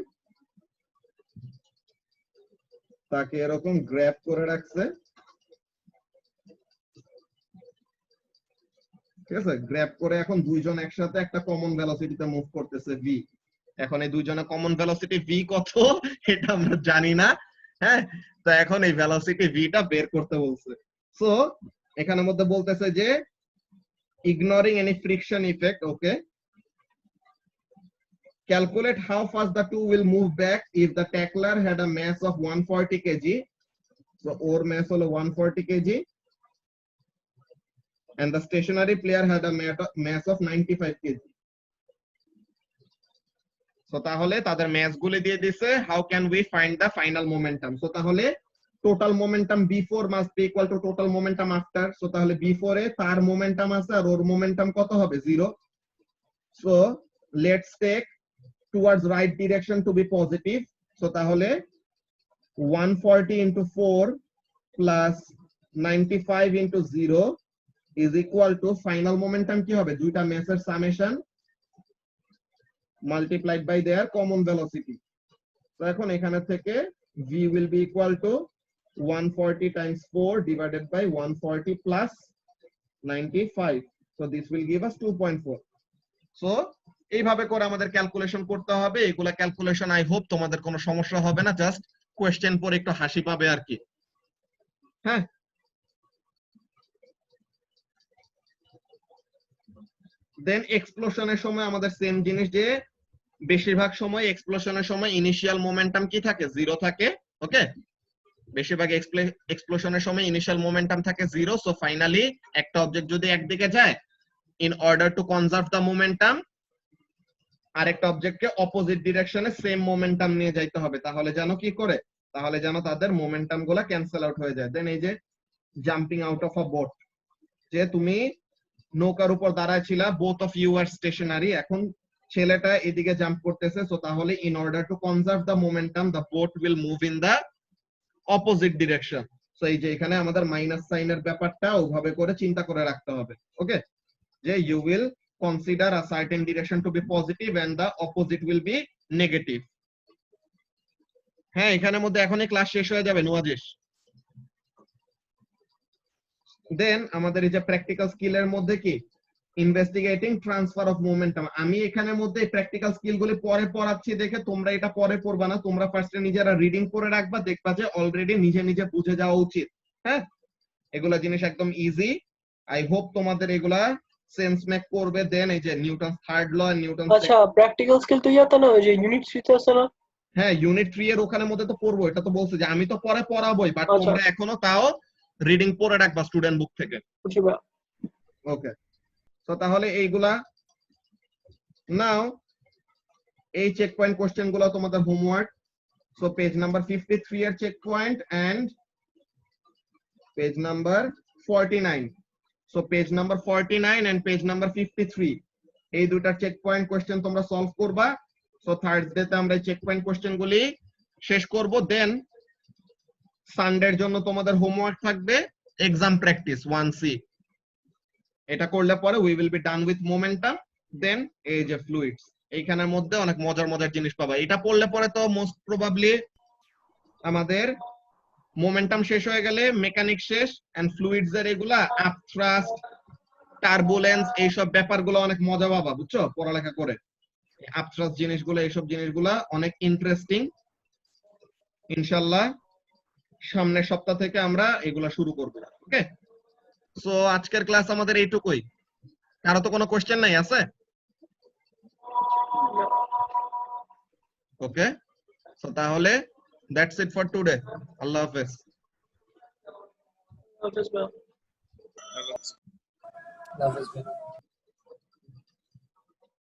Speaker 1: তাকে এরকম গ্র্যাব করে রাখছে, ঠিক আছে, গ্র্যাব করে এখন দুইজন একসাথে একটা কমন ভেলোসিটিতে মুভ করতেছে ভি। এখন এই দুইজনের কমন ভেলোসিটি ভি কত এটা আমরা জানি না, হ্যাঁ, তো এখন এই ভেলোসিটি ভিটা বের করতে বলছে। সো এখানের মধ্যে বলতেছে যে ignoring any friction effect, okay, Calculate how fast the two will move back if the tackler had a mass of 140 kg. So or mass holo 140 kg and the stationary player had a mass of 95 kg. So তাহলে তাদের mass গুলি দিয়ে দিছে, how can we find the final momentum? So তাহলে total momentum before must be equal to total momentum after. So তাহলে before এ তার momentum আছে আর ওর momentum কত হবে? 0. So let's take towards right direction to be positive. So তাহলে 140 into 4 plus 95 into 0 is equal to final momentum কি হবে? দুইটা massের summation multiplied by their common velocity. So এখন এখানে থেকে v will be equal to 140 times 4 divided by 140 plus 95. So this will give us 2.4. So এইভাবে করে আমাদের ক্যালকুলেশন করতে হবে। এগুলা ক্যালকুলেশন আই হোপ তোমাদের কোনো সমস্যা হবে না, জাস্ট কোশ্চেন পরে একটু হাসি পাবে আর কি। হ্যাঁ, দেন এক্সপ্লোশনের সময় আমাদের সেম জিনিস, যে বেশিরভাগ সময় এক্সপ্লোশনের সময় ইনিশিয়াল মোমেন্টাম কি থাকে? 0 থাকে। ওকে, বেশিরভাগ এক্সপ্লোশনের সময় ইনিশিয়াল মোমেন্টাম থাকে 0। সো ফাইনালি একটা অবজেক্ট যদি একদিকে যায়, in order to conserve the momentum আরেকটা অবজেক্টকে অপোজিট ডিরেকশনে সেম মোমেন্টাম নিয়ে যাইতে হবে। তাহলে যেন কি করে? তাহলে যেন তাদের মোমেন্টাম গুলা ক্যান্সেল আউট হয়ে যায়। দেন এই যে jumping out of a boat, যে তুমি নৌকার উপর দাঁড়ায় ছিলা, both of you are stationary, এখন ছেলেটা এদিকে জাম্প করতেছে। সো তাহলে in order to conserve the momentum the boat will move in the opposite direction. So এই যে এখানে আমাদের মাইনাস সাইনের ব্যাপারটা ওভাবে করে চিন্তা করে রাখতে হবে। ওকে, যে you will consider a certain direction to be positive and the opposite will be negative. হ্যাঁ, এখানের মধ্যে এখনই ক্লাস শেষ হয়ে যাবে নুয়াজিশ। দেন আমাদের এই যে প্র্যাকটিক্যাল স্কিলের মধ্যে কি ইনভেস্টিগেটিং ট্রান্সফার অফ মোমেন্টাম, আমি এখানের মধ্যে প্র্যাকটিক্যাল স্কিল গুলি পরে পড়াচ্ছি দেখে তোমরা এটা পরে পড়বা না, তোমরা ফার্স্টে নিজেরা রিডিং করে রাখবা, দেখবা যে অলরেডি নিজে নিজে বুঝে যাওয়া উচিত। হ্যাঁ, এগুলা জিনিস একদম ইজি, আই হোপ তোমাদের এগুলা সেন্স মেক করবে। দেন এই যে নিউটনস থার্ড ল, নিউটন,
Speaker 6: আচ্ছা প্র্যাকটিক্যাল স্কিল তো ইয়াতে না, ওই যে ইউনিট 3 তে আছে না?
Speaker 1: হ্যাঁ, ইউনিট 3 এর ওখানে মধ্যে তো পড়বো, এটা তো বলছে যে আমি তো পরে পড়াবোই, বাট
Speaker 6: আচ্ছা।
Speaker 1: তোমরা এখনো তাও রিডিং পড়ে রাখবা স্টুডেন্ট বুক থেকে।
Speaker 6: বুঝছি ভাই।
Speaker 1: ওকে, তো তাহলে এইগুলা নাও, এই চেক পয়েন্ট কোশ্চেন গুলো তোমাদের হোমওয়ার্ক। সো পেজ নাম্বার 53 এর check point and page number 49। So page number 49 and page number 53 এই দুটার চেক পয়েন্ট কোশ্চেন তোমরা সলভ করবা। সো থার্সডে তে আমরা এই চেক পয়েন্ট কোশ্চেন গুলি শেষ করব। দেন সানডের জন্য তোমাদের হোমওয়ার্ক থাকবে এক্সাম প্র্যাকটিস 1C, এটা করলে পরে we will be done with momentum. Then এই যে ফ্লুইডস, এইখানের মধ্যে অনেক মজার মজার জিনিস পাবা। এটা পড়লে পরে তো মোস্ট প্রবাবলি আমাদের মোমেন্টাম শেষ হয়ে গেলে মেকানিক শেষ, এন্ড ফ্লুইডস এর এগুলা আপথ্রাস্ট, টার্বুলেন্স, এইসব ব্যাপারগুলো অনেক মজা পাবা, বুঝছো, পড়ালেখা করে। আপথ্রাস্ট জিনিসগুলো, এইসব জিনিসগুলা অনেক ইন্টারেস্টিং। ইনশাআল্লাহ সামনের সপ্তাহ থেকে আমরা এগুলা শুরু করব। ওকে, সো আজকের ক্লাস আমাদের এইটুকুই। কারো তো কোনো কোশ্চেন নাই আছে? ওকে, সো তাহলে দ্যাটস ইট ফর টুডে। আল্লাহ হাফেজ।
Speaker 6: আচ্ছা ভাই।
Speaker 7: Love is better.